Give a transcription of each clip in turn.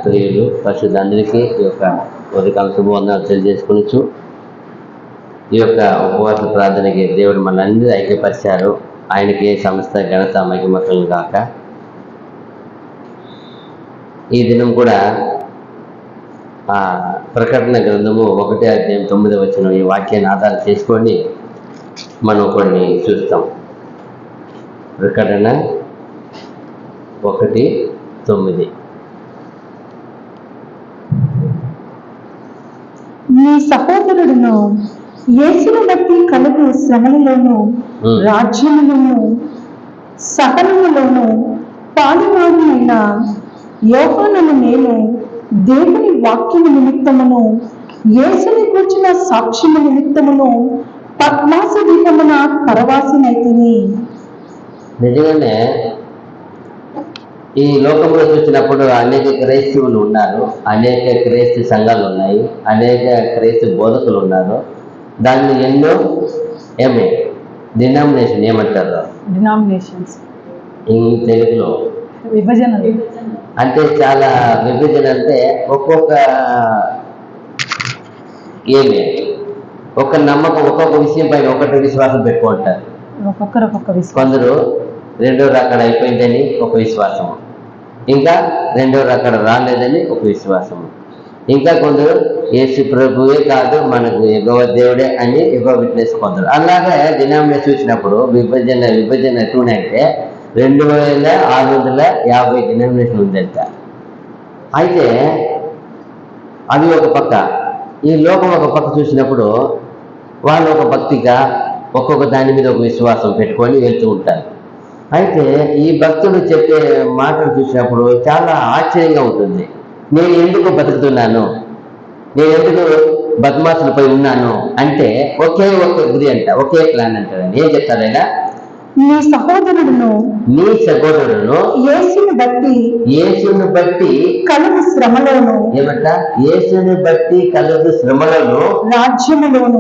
ప్రియులు పరిశుద్ధులందరికీ ఈ యొక్క ఉదయకాల శుభవందనాలు తెలియజేసుకొనొచ్చు. ఈ యొక్క ఉపవాస ప్రార్థనకి దేవుడు మనందరూ ఐక్యపరిచారు. ఆయనకి సమస్త ఘనత మహిమకలును గాక. ఈ దినం కూడా ప్రకటన గ్రంథము 1:9 ఈ వాక్యాన్ని ఆధారం చేసుకొని మనం కొన్ని చూస్తాం. ప్రకటన 1:9. నీ సహోదరుడును యేసును బట్టి కలుగు శ్రమలలోను రాజ్యములను సహనములోను పాలువాడినైన యోహానును నేను దేవుని వాక్యము నిమిత్తమును యేసుని గూర్చిన సాక్ష్యము నిమిత్తమును పద్మాస దీపమున పరవాసినైతిని. నిజంగానే ఈ లోకంలో చూసినప్పుడు అనేక క్రైస్తవులు ఉన్నారు, అనేక క్రైస్తవ సంఘాలు ఉన్నాయి, అనేక క్రైస్తవ బోధకులు ఉన్నారు. దాన్ని ఎన్నో డినామినేషన్ ఏమంటారు? డినామినేషన్స్ తెలుగులో విభజన. అంటే చాలా విభజన. అంటే ఒక్కొక్క ఒక నమ్మకం, ఒక్కొక్క విషయం పైన ఒకటి విశ్వాసం పెట్టుకుంటారు. కొందరు రెండో రకడ అయిపోయిందని ఒక విశ్వాసము, ఇంకా రెండో రకడ రాలేదని ఒక విశ్వాసము, ఇంకా కొందరు యేసు ప్రభువే కాదు మనకు యెహోవా దేవుడే అని యెహోవా విట్నెస్ కొందరు. అలాగే డినామినేషన్ చూసినప్పుడు విభజన ఎట్లున్నాయంటే 2650 డినామినేషన్ ఉందంట. అయితే అవి ఒక పక్క, ఈ లోకం ఒక పక్క చూసినప్పుడు వాళ్ళు ఒక భక్తిగా ఒక్కొక్క దాని మీద ఒక విశ్వాసం పెట్టుకొని వెళ్తూ ఉంటారు. అయితే ఈ భక్తుడు చెప్పే మాటలు చూసినప్పుడు చాలా ఆశ్చర్యంగా ఉంటుంది. నేను ఎందుకు బతుకుతున్నాను, నేను ఎందుకు బద్మాసులపై ఉన్నాను అంటే ఒకే గురి అంట, ఒకే ప్లాన్ అంటారండి. ఏం చెప్తారైనా? నీ సహోదరుడును యేసును బట్టి కలుగు శ్రమలను ఏమంట? యేసుని బట్టి కలుగు శ్రమలను రాజ్యములోను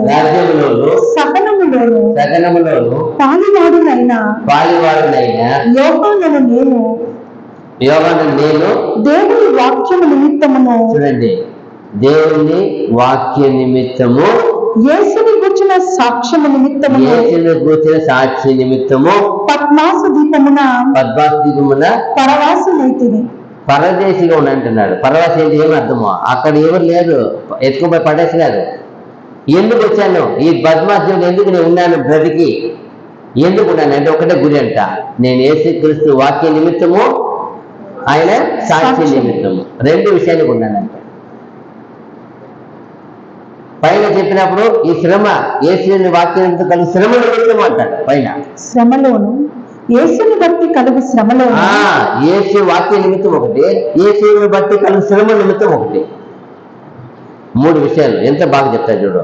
సహనములోను పాలివాడునైన యోహానును నేను దేవుని వాక్యము నిమిత్తమును, చూడండి, దేవుని వాక్య నిమిత్తము, యేసుని గూర్చిన సాక్ష్యము నిమిత్తము పద్మాస దీపమున పరవాసినైతిని. పరదేశిగా ఉండంటున్నాడు. పరవాసి ఏంటి? ఏమి అర్థమో? అక్కడ ఎవరు లేరు, ఎత్తుకుపోయి పడేసినారు. ఎందుకు వచ్చాను? ఈ బద్మాసంలో ఎందుకు నేను ఉన్నాను? బ్రతికి ఎందుకు ఉన్నాను అంటే ఒకటే గురి అంట, నేను యేసుక్రీస్తు వాక్య నిమిత్తము, ఆయన సాక్షి నిమిత్తము, రెండు విషయానికి ఉన్నానంట. పైన చెప్పినప్పుడు ఈ శ్రమ యేసుని వాక్యం కలుగు శ్రమ నిమిత్తం అంటాడు. పైన శ్రమలోను యేసుని బట్టి కలుగు శ్రమలో, యేసు వాక్య నిమిత్తం ఒకటి, యేసుని బట్టి కలుగు శ్రమ నిమిత్తం ఒకటి. మూడు విషయాలు ఎంత బాగా చెప్తారు చూడు.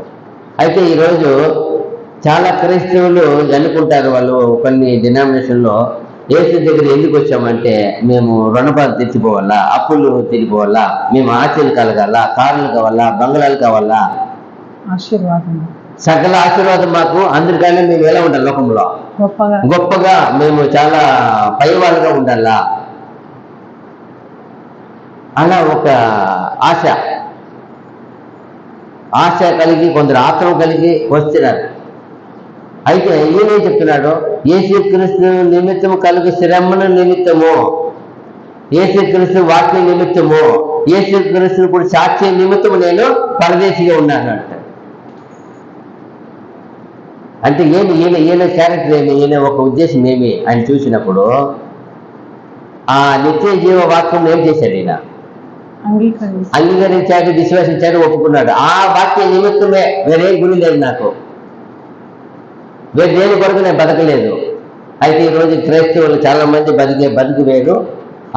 అయితే ఈరోజు చాలా క్రైస్తవులు అనుకుంటారు, వాళ్ళు కొన్ని డినామినేషన్లో యేసు దగ్గర ఎందుకు వచ్చామంటే మేము రుణబాధ తెచ్చిపోవాలా, అప్పులు తెచ్చిపోవాలా, మేము ఆశలు కలగాల, కార్లు కావాలా, బంగ్లాలు కావాలా, సకల ఆశీర్వాదం మాకు, అందరికన్నా మేము ఎలా ఉండాలి లోకంలో గొప్పగా, మేము చాలా పైవాళ్ళుగా ఉండాలా, అలా ఒక ఆశ కలిగి కొందరు ఆత్మ కలిగి వస్తున్నారు. అయితే ఈయనేం చెప్తున్నాడు? యేసుక్రీస్తు నిమిత్తము కలుగు శ్రమల నిమిత్తము, యేసుక్రీస్తు వాక్య నిమిత్తము, యేసుక్రీస్తు కూడా సాక్షి నిమిత్తము నేను పరదేశిగా ఉన్నాను అంట. అంటే ఏమి ఈయన క్యారెక్టర్ ఏమి, ఈయన ఒక ఉద్దేశం ఏమి అని చూసినప్పుడు ఆ నిత్య జీవ వాక్యం ఏం చేశాడు? ఈయన అంగీకరించాడు, విశ్వసించాడు, ఒప్పుకున్నాడు. ఆ వాక్య నిమిత్తమే, వేరే గురి లేదు నాకు, వేరే దేని కొరకు నేను బతకలేదు. అయితే ఈరోజు క్రైస్తవులు చాలా మంది బతుకు వేరు,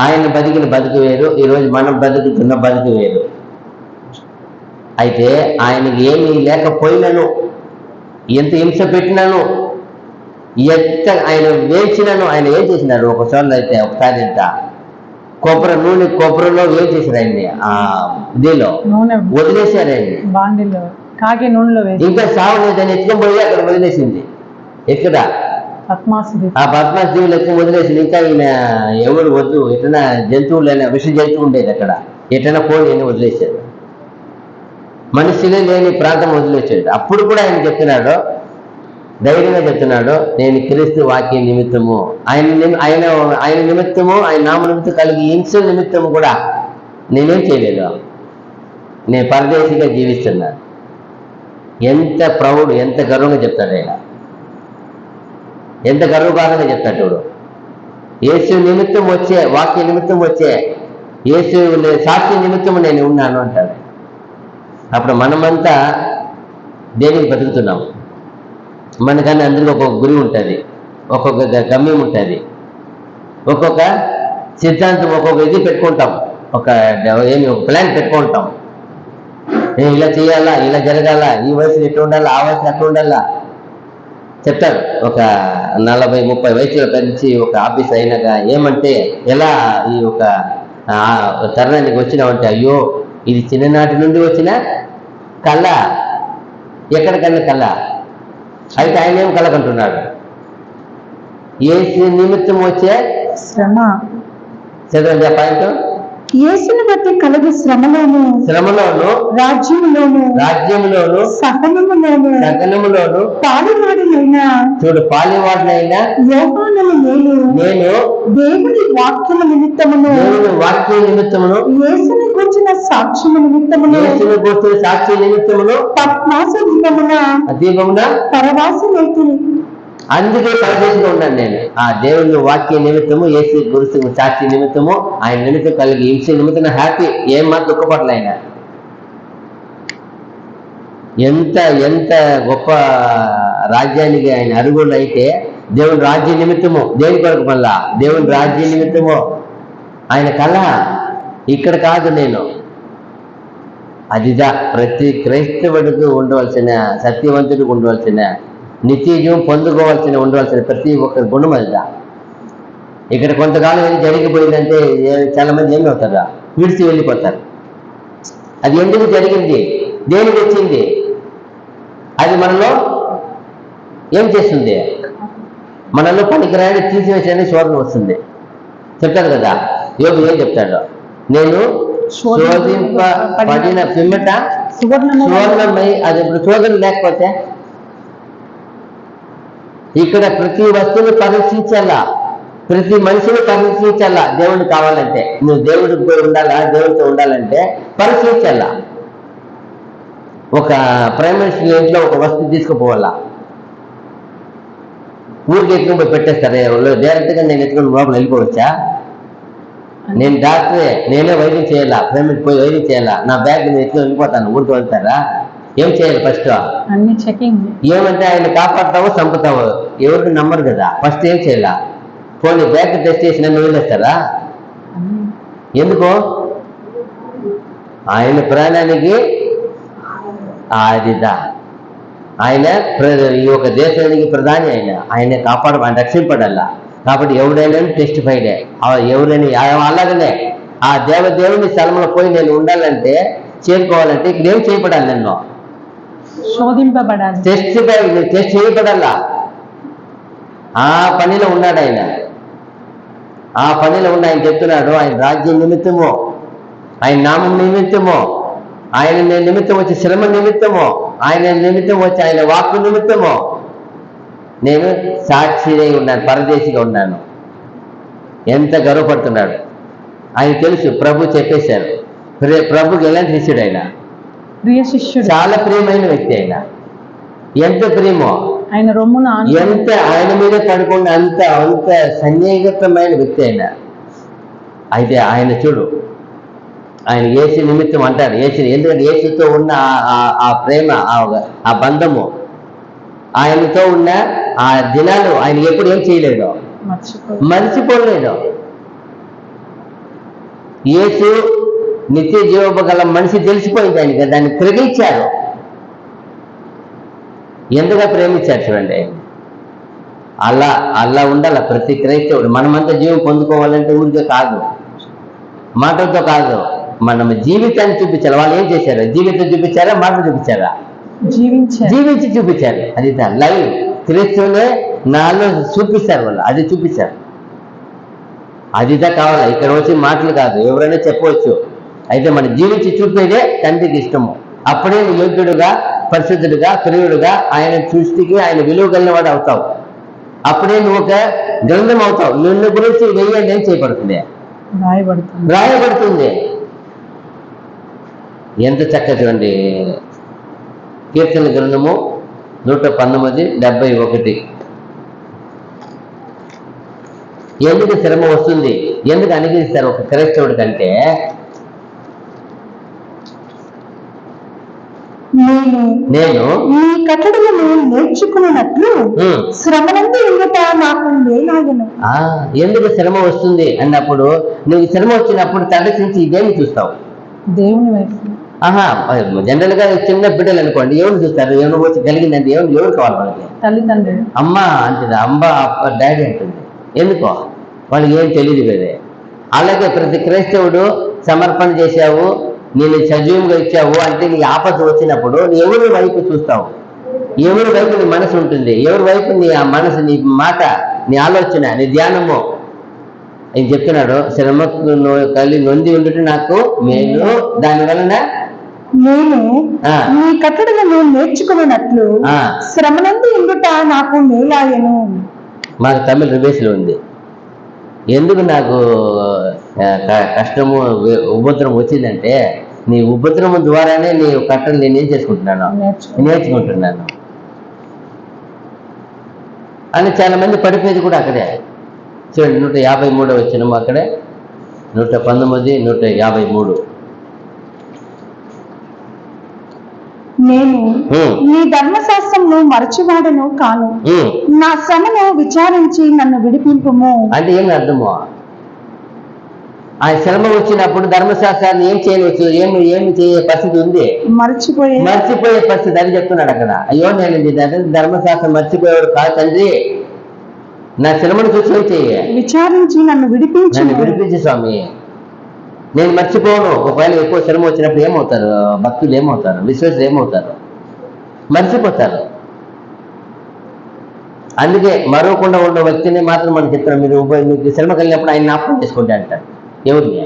ఆయన బతికిన బతుకు వేరు, ఈరోజు మనం బతుకుతున్న బతుకు వేరు. అయితే ఆయనకి ఏమీ లేకపోయినాను, ఎంత హింస పెట్టినాను, ఎంత ఆయన వేచినాను, ఆయన ఏం చేసినారు? ఒకసారి ఎంత కొబ్బరిలో ఏం చేశారు? ఆయన్ని దీనిలో వదిలేశారు, ఆయన్ని ఇంకా సావలేదని ఎత్తుకొని పోయి అక్కడ వదిలేసింది. ఎక్కడ? ఆ పద్మాస దీవులు ఎత్తుకొని వదిలేసింది. ఇంకా ఈయన ఎవరు వద్దు, ఎట్లా జంతువులైనా విష జంతువు ఉండేది అక్కడ, ఎటైనా పోనీ వదిలేశాడు. మనుషులే లేని ప్రాంతం వదిలేశాడు. అప్పుడు కూడా ఆయన చెప్తున్నాడు, ధైర్యంగా చెప్తున్నాడు, నేను క్రీస్తు వాక్య నిమిత్తము ఆయన నిమిత్తము, ఆయన నామ నిమిత్తం కలిగి హింస నిమిత్తము కూడా నేనేం చేయలేదు, నేను పరదేశిగా జీవిస్తున్నాను. ఎంత ప్రౌడ్, ఎంత గర్వంగా చెప్తాడు ఆయన, ఎంత గర్వకారంగా చెప్తాడు. చూడు, యేసు నిమిత్తం వచ్చే, వాక్య నిమిత్తం వచ్చే, యేసు సాక్షి నిమిత్తము నేను ఉన్నాను అంటాడు. అప్పుడు మనమంతా దేనికి బతుకుతున్నాం? మనకన్నా అందరికీ ఒక్కొక్క గురి ఉంటుంది, ఒక్కొక్క గమ్యం ఉంటుంది, ఒక్కొక్క సిద్ధాంతం, ఒక్కొక్క ఇది పెట్టుకుంటాం, ఒక ప్లాన్ పెట్టుకుంటాం. నేను ఇలా చేయాలా, ఇలా జరగాల, ఈ వయసులో ఎట్లా ఉండాలా, ఆ వయసులో అట్లా ఉండాలా చెప్తాడు. ఒక 40-30 వయసులో కలిసి ఒక ఆఫీస్ అయినాక ఏమంటే ఎలా ఈ ఒక తరుణానికి వచ్చినామంటే, అయ్యో ఇది చిన్ననాటి నుండి వచ్చిన కళ, ఎక్కడికన్నా కళ. అయితే ఆయన ఏం కలకంటున్నాడు? యేసు నిమిత్తం వచ్చే శ్రమ. చదవండి పాయింట్. యేసుని బట్టి కలుగు శ్రమలోను రాజ్యములోను సహనములోను పాలివాడినైనా, చూడు, పాలివాడినైనా యోహానును నేను దేవుని వాక్యము నిమిత్తమును యేసుని కూర్చిన సాక్ష్యము నిమిత్తమును పద్మాస దీపమున పరవాసమైతిని. అందుకే పరదేశంగా ఉన్నాను నేను. ఆ దేవుని వాక్య నిమిత్తము, యేసు గురించి సాక్షి నిమిత్తము, ఆయన నిమిత్తం కలిగి హింస నిమిత్తం హ్యాపీ, ఏం మాత్రం దుఃఖపడలే ఆయన. ఎంత ఎంత గొప్ప రాజ్యానికి ఆయన అరుగులు అయితే, దేవుని రాజ్య నిమిత్తము, దేని కొరకు మళ్ళా దేవుని రాజ్య నిమిత్తము ఆయన కళ. ఇక్కడ కాదు నేను. అదిదా ప్రతి క్రైస్తవుడికి ఉండవలసిన, సత్యవంతుడికి ఉండవలసిన, నిత్యజీవం ఉండవలసిన ప్రతి ఒక్క గుణం అదిదా. ఇక్కడ కొంతకాలం ఏది జరిగిపోయిందంటే చాలా మంది ఏమవుతారా, విడిచి వెళ్ళిపోతారు. అది ఎందుకు జరిగింది, దేనికి వచ్చింది, అది మనలో ఏం చేస్తుంది? మనలో పనికిరాని తీసివేసే శోధన వస్తుంది. చెప్తాడు కదా యోగు, ఏం చెప్తాడు? నేను శోధింపబడిన పిమ్మట సువర్ణమై. అది ఇప్పుడు శోధన లేకపోతే ఇక్కడ ప్రతి వస్తువుని పరీక్షించాలా, ప్రతి మనిషిని పరీక్షించాలా. దేవుడు కావాలంటే, నువ్వు దేవుడికి పోయి ఉండాలా, దేవుడితో ఉండాలంటే పరీక్షించాలా. ఒక ప్రైమరీ స్కూల్ ఇంట్లో ఒక వస్తువు తీసుకుపోవాలా, ఊరికి ఎత్తుకుని పోయి పెట్టేస్తారే వాళ్ళు, డైరెక్ట్గా నేను ఎత్తుకుని లోపల వెళ్ళిపోవచ్చా? నేను డాక్టరే, నేనే వైద్యం చేయాలా, ప్రైమరీ పోయి వైద్యం చేయాలా, నా బ్యాగ్ నేను ఎత్తుకుని వెళ్ళిపోతాను, ఊరికి వెళ్తారా? ఏం చేయాలి? ఫస్ట్ అన్ని చెకింగ్. ఏమంటే ఆయన కాపాడతావో చంపుతావో ఎవరికి నమ్మరు కదా. ఫస్ట్ ఏం చేయాలా? పోనీ బ్యాగ్ టెస్ట్ చేసి నన్ను వదిలేస్తారా? ఎందుకో? ఆయన ప్రాణానికి అదిదా. ఆయన ఈ యొక్క దేశానికి ప్రధాని, ఆయన ఆయన రక్షింపడల్లా. కాబట్టి ఎవడైనా టెస్టిఫైడే, ఎవరైనా అలాగనే ఆ దేవుని స్థలంలో పోయి నేను ఉండాలంటే, చేరుకోవాలంటే ఇక్కడ ఏం చేయబడాలి? నన్ను శోధింపబడాలి, టెస్ట్ చేయబడాలా. ఆ పనిలో ఉన్నాడు ఆయన, ఆ పనిలో ఉన్న ఆయన చెప్తున్నాడు, ఆయన రాజ్యం నిమిత్తము, ఆయన నామం నిమిత్తము, ఆయన నిమిత్తం వచ్చే శ్రమ నిమిత్తము, ఆయన నిమిత్తం వచ్చి ఆయన వాక్కు నిమిత్తము నేను సాక్షిగా ఉన్నాను, పరదేశిగా ఉన్నాను. ఎంత గర్వపడుతున్నాడు. ఆయన తెలుసు, ప్రభు చెప్పేశారు. ప్రభుకి ఎలాంటి శిష్యుడు ఆయన? ప్రియ శిష్యుడు, చాలా ప్రియమైన వ్యక్తి ఆయన. ఎంత ప్రేమో, ఆయన రొమ్మున ఎంత ఆయన మీద పడుకున్న అంత సన్నిహితమైన వ్యక్తి ఆయన. అయితే ఆయన చూడు, ఆయన యేసు నిమిత్తం అంటాడు, ఎందుకంటే యేసుతో ఉన్న ఆ ప్రేమ, ఆ బంధము, ఆయనతో ఉన్న ఆ దినాలు ఆయన ఎప్పుడు ఏం చేయలేదు, మర్చిపోలేదు. యేసు నిత్య జీవగల మనిషి తెలిసిపోయింది ఆయనకి, దాన్ని గ్రహించారు. ఎందుగా ప్రేమించారు చూడండి. అలా ఉండాల ప్రతి క్రైస్తవుడు. మనమంతా జీవం పొందుకోవాలంటే ఊరికే కాదు, మాటలతో కాదు, మనం జీవితాన్ని చూపించాలి. వాళ్ళు ఏం చేశారు? జీవితం చూపించారా, మాటలు చూపించారా? జీవించి చూపించారు. అది లైవ్ క్రీస్తునే నాలో చూపిస్తారు వాళ్ళు, అది చూపించారు. అదిదా కావాలా. ఇక్కడ వచ్చి మాటలు కాదు, ఎవరైనా చెప్పవచ్చు, అయితే మన జీవించి చూపేదే తండ్రికి ఇష్టము. అప్పుడే నువ్వు యోగ్యుడుగా, పరిశుద్ధుడుగా, ప్రియుడుగా, ఆయన సృష్టికి ఆయన విలువ కలిగిన వాడు అవుతావు. అప్పుడే నువ్వు ఒక గ్రంథం అవుతావు. నిన్ను గురించి వెయ్యండి ఏం చేయబడుతుంది, రాయబడుతుంది. ఎంత చక్కగా చూడండి, కీర్తన గ్రంథము 119:71. ఎందుకు శ్రమ వస్తుంది, ఎందుకు అనుగ్రహిస్తారు ఒక క్రైస్తవుడి కంటే, నేను నీ కట్టడలను నేర్చుకున్నట్లు శ్రమనందు ఉండుట నాకు మేలాయెను. ఎందుకు శ్రమ వస్తుంది అన్నప్పుడు, నువ్వు శ్రమ వచ్చినప్పుడు తటస్థించి ఇదేమి చూస్తావు, దేవుని వైపు. జనరల్ గా చిన్న బిడ్డలు అనుకోండి, ఎవరు చూస్తారు, ఎవరు వచ్చి కలిగిందంటే ఎవరు కావాలి వాళ్ళకి, తల్లిదండ్రులు. అమ్మ అంటుంది, అమ్మ అప్ప డాడీ అంటుంది. ఎందుకో వాళ్ళకి ఏం తెలియదు కదా. అలాగే ప్రతి క్రైస్తవుడు సమర్పణ చేశావు, నేను సజీవంగా ఇచ్చావు అంటే నీ ఆపద వచ్చినప్పుడు నీ ఎవరి వైపు చూస్తావు, ఎవరి వైపు నీ మనసు ఉంటుంది, ఎవరి వైపు నీ ఆ మనసు, నీ మాట, నీ ఆలోచన, నీ ధ్యానము. ఆయన చెప్తున్నాడు, శ్రమ కలిగి నొంది ఉండుట నాకు మేలు, దాని వలన నేను నీ కట్టడలను నేర్చుకున్నట్లు శ్రమనందు ఉండుట నాకు మేలాయెను. మాకు తమిళ రివేస్లో ఉంది. ఎందుకు నాకు కష్టము ఉపద్రవం వచ్చిందంటే, నీ ఉపద్రవం ద్వారానే నీ కట్టలు నేనేం చేసుకుంటున్నాను, నేర్చుకుంటున్నాను అని చాలా మంది పడిపోయేది కూడా అక్కడే. చూడండి 153 వచ్చినము అక్కడే, 119, 153. నేను నీ ధర్మశాస్త్రమును మరచివాడను కాను, నా శ్రమను విచారించి నన్ను విడిపింపుము. అంటే ఏమి అర్థము, ఆ శ్రమ వచ్చినప్పుడు ధర్మశాస్త్రాన్ని ఏం చేయవచ్చు, ఏమి చేయ పరిస్థితి ఉంది, మర్చిపోయే పరిస్థితి అని చెప్తున్నాడు అక్కడ. అయ్యో నేను ధర్మశాస్త్రం మర్చిపోయేవాడు కాదు తండ్రి, నా శ్రమను చూసి ఏం చేయ, విచారించి నన్ను విడిపించి స్వామి. నేను మర్చిపోను. ఒకవేళ ఎక్కువ శ్రమ వచ్చినప్పుడు ఏమవుతారు భక్తులు, ఏమవుతారు విశ్వాసులు, ఏమవుతారు, మర్చిపోతారు. అందుకే మరవకుండా ఉన్న వ్యక్తిని మాత్రం మనం చెప్తాం, మీకు శ్రమ కలిగినప్పుడు ఆయన జ్ఞాపకం చేసుకుంటే అంటారు. ఎవరిని,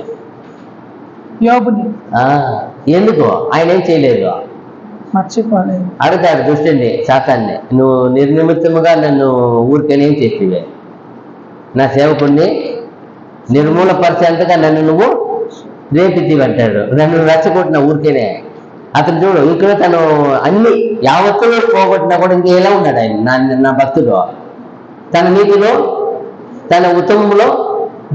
యోబుని. ఎందుకు ఆయన ఏం చేయలేదు, మర్చిపోలేదు. అడుగుతాడు దుష్టుని, సాతాన్ని, నువ్వు నిర్నిమిత్తముగా నన్ను ఊరికనే ఏం చేసేవే, నా సేవకుడిని నిర్మూలపరిచేంతగా నన్ను నువ్వు రేపితివి అంటాడు. నన్ను రెచ్చగొట్టిన ఊరికేనే. అతను చూడు, ఇక్కడ తను అన్ని యావత్తులో పోగొట్టినా కూడా ఇంకా ఎలా ఉన్నాడు ఆయన, నా భక్తుడు తన నీతిలో, తన ఉత్తమంలో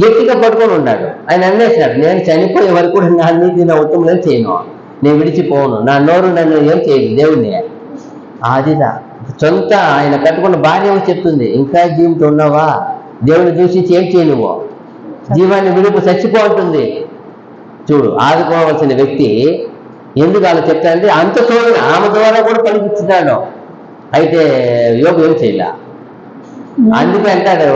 గట్టిగా పట్టుకొని ఉన్నాడు. ఆయన అన్నేసినాడు, నేను చనిపోయే వరకు కూడా నా నీతి, నా ఉత్తమంలో చేయను, నేను విడిచిపోను, నా నోరు నన్ను ఏం చేయదు దేవుణ్ణి. అదిదా సొంత ఆయన కట్టుకున్న భార్య చెప్తుంది, ఇంకా జీవితం ఉన్నావా, దేవుని దూషించి ఏం చేయ, నువ్వు జీవాన్ని విడుపు చచ్చిపోతుంది. చూడు, ఆదుకోవాల్సిన వ్యక్తి ఎందుకు అలా చెప్తానంటే, అంత చూడండి ఆమె ద్వారా కూడా పలికిస్తున్నాడు. అయితే యోగు ఏం చేయలే. అందుకే అంటాడు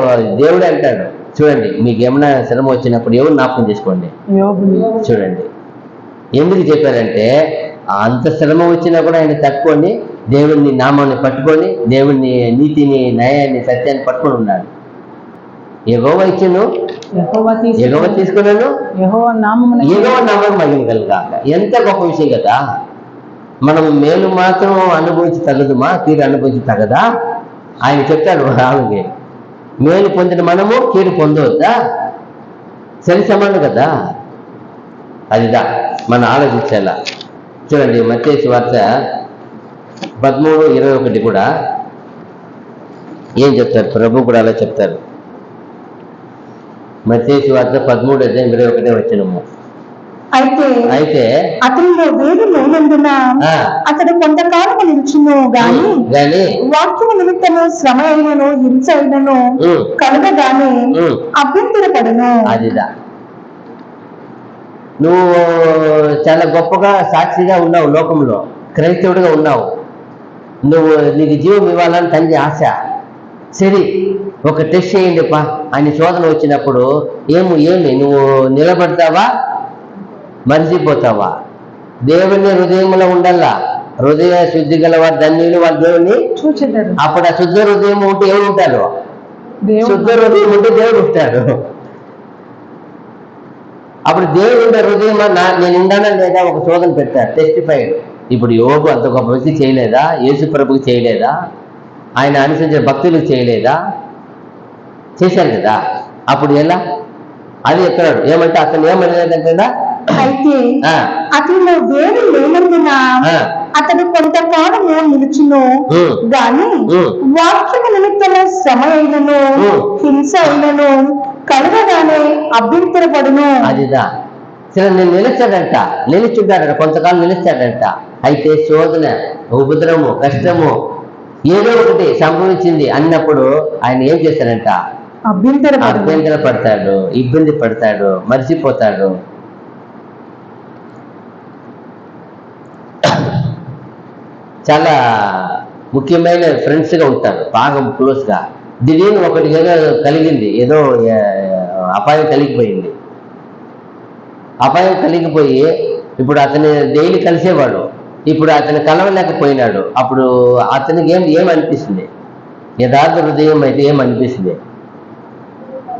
దేవుడు, అంటాడు చూడండి, మీకు ఏమైనా శ్రమ వచ్చినప్పుడు ఎవరు జ్ఞాపకం చేసుకోండి, చూడండి. ఎందుకు చెప్పారంటే, అంత శ్రమ వచ్చినా కూడా ఆయన తట్టుకొని దేవుని నామాన్ని పట్టుకొని, దేవుని నీతిని, న్యాయాన్ని, సత్యాన్ని పట్టుకొని ఉన్నాడు. యెహోవా ఇచ్చెను, యెహోవా తీసుకున్నాను, యెహోవా నామమున మహిమ కలుగాక. ఎంత గొప్ప విషయం కదా. మనం మేలు మాత్రం అనుభవించి తగదుమా, కీడు అనుభవించి తగదా. ఆయన చెప్తాడు ఆమెకి, మేలు పొందిన మనము కీడు పొందవద్దా, సరి సమానం కదా. అదిదా మనం ఆలోచించాలా. చూడండి మత్తయి సువార్త 13:21 కూడా ఏం చెప్తారు, ప్రభు కూడా అలా చెప్తారు. మత్తయి సువార్త 13:21 వచ్చినము. అయితే అతనిలో వేడి లేనందున అతడు కొంతకాలం నిలిచును గాని వాక్యము నిమిత్తము శ్రమ అయినను, హింస అయినను కలగగానే అభ్యంతరపడను. అదిదా నువ్వు చాలా గొప్పగా సాక్షిగా ఉన్నావు, లోకంలో క్రైస్తవుడిగా ఉన్నావు, నువ్వు నీకు జీవం ఇవ్వాలని తండ్రి ఆశ. సరే ఒక టెస్ట్ చేయండి పా అని శోధన వచ్చినప్పుడు ఏమి నువ్వు నిలబడతావా, మర్చిపోతావా? దేవుని హృదయంలో ఉండాలా. హృదయ శుద్ధి గల వారు ధన్యులు, వారు దేవుని చూచెదరు. అప్పుడు ఆ శుద్ధ హృదయం ఉంటే ఎవరు ఉంటారు, శుద్ధ హృదయం ఉంటే దేవుడు ఉంటాడు. అప్పుడు దేవుడి హృదయం నేను ఉండానా లేదా ఒక శోధన పెట్టారు, టెస్టిఫైడ్. ఇప్పుడు యోబు అంత గొప్ప వ్యక్తి చేయలేదా? యేసు ప్రభుకి చేయలేదా? ఆయన అనుసరించిన భక్తులకు చేయలేదా? చేశారు కదా. అప్పుడు ఎలా? అది చెప్తున్నాడు. ఏమంటే అతను ఏమనేదంటే అయితే అతనిలో వేరు లేనందున అతడు కొంతకాలము నిలుచును గాని వాక్యము నిమిత్తము శ్రమ అయినను హింస అయినను కలగగానే అభ్యంతరపడును. అదిదా సరే, నేను నిలుచుంటాడట, కొంతకాలం నిలుస్తాడంట. అయితే శోధన, ఉపద్రవము, కష్టము ఏదో ఒకటి సంభవించింది అన్నప్పుడు ఆయన ఏం చేస్తాడంట? అభ్యంతర పడతాడు, ఇబ్బంది పడతాడు, మర్చిపోతాడు. చాలా ముఖ్యమైన ఫ్రెండ్స్గా ఉంటారు, బాగా క్లోజ్గా. దివ్యం ఒకటి ఏదో కలిగింది, ఏదో అపాయం కలిగిపోయింది. అపాయం కలిగిపోయి ఇప్పుడు అతని డైలీ కలిసేవాడు, ఇప్పుడు అతను కలవలేకపోయినాడు. అప్పుడు అతనికి ఏమనిపిస్తుంది? యథార్థ హృదయం అయితే ఏమనిపిస్తుంది?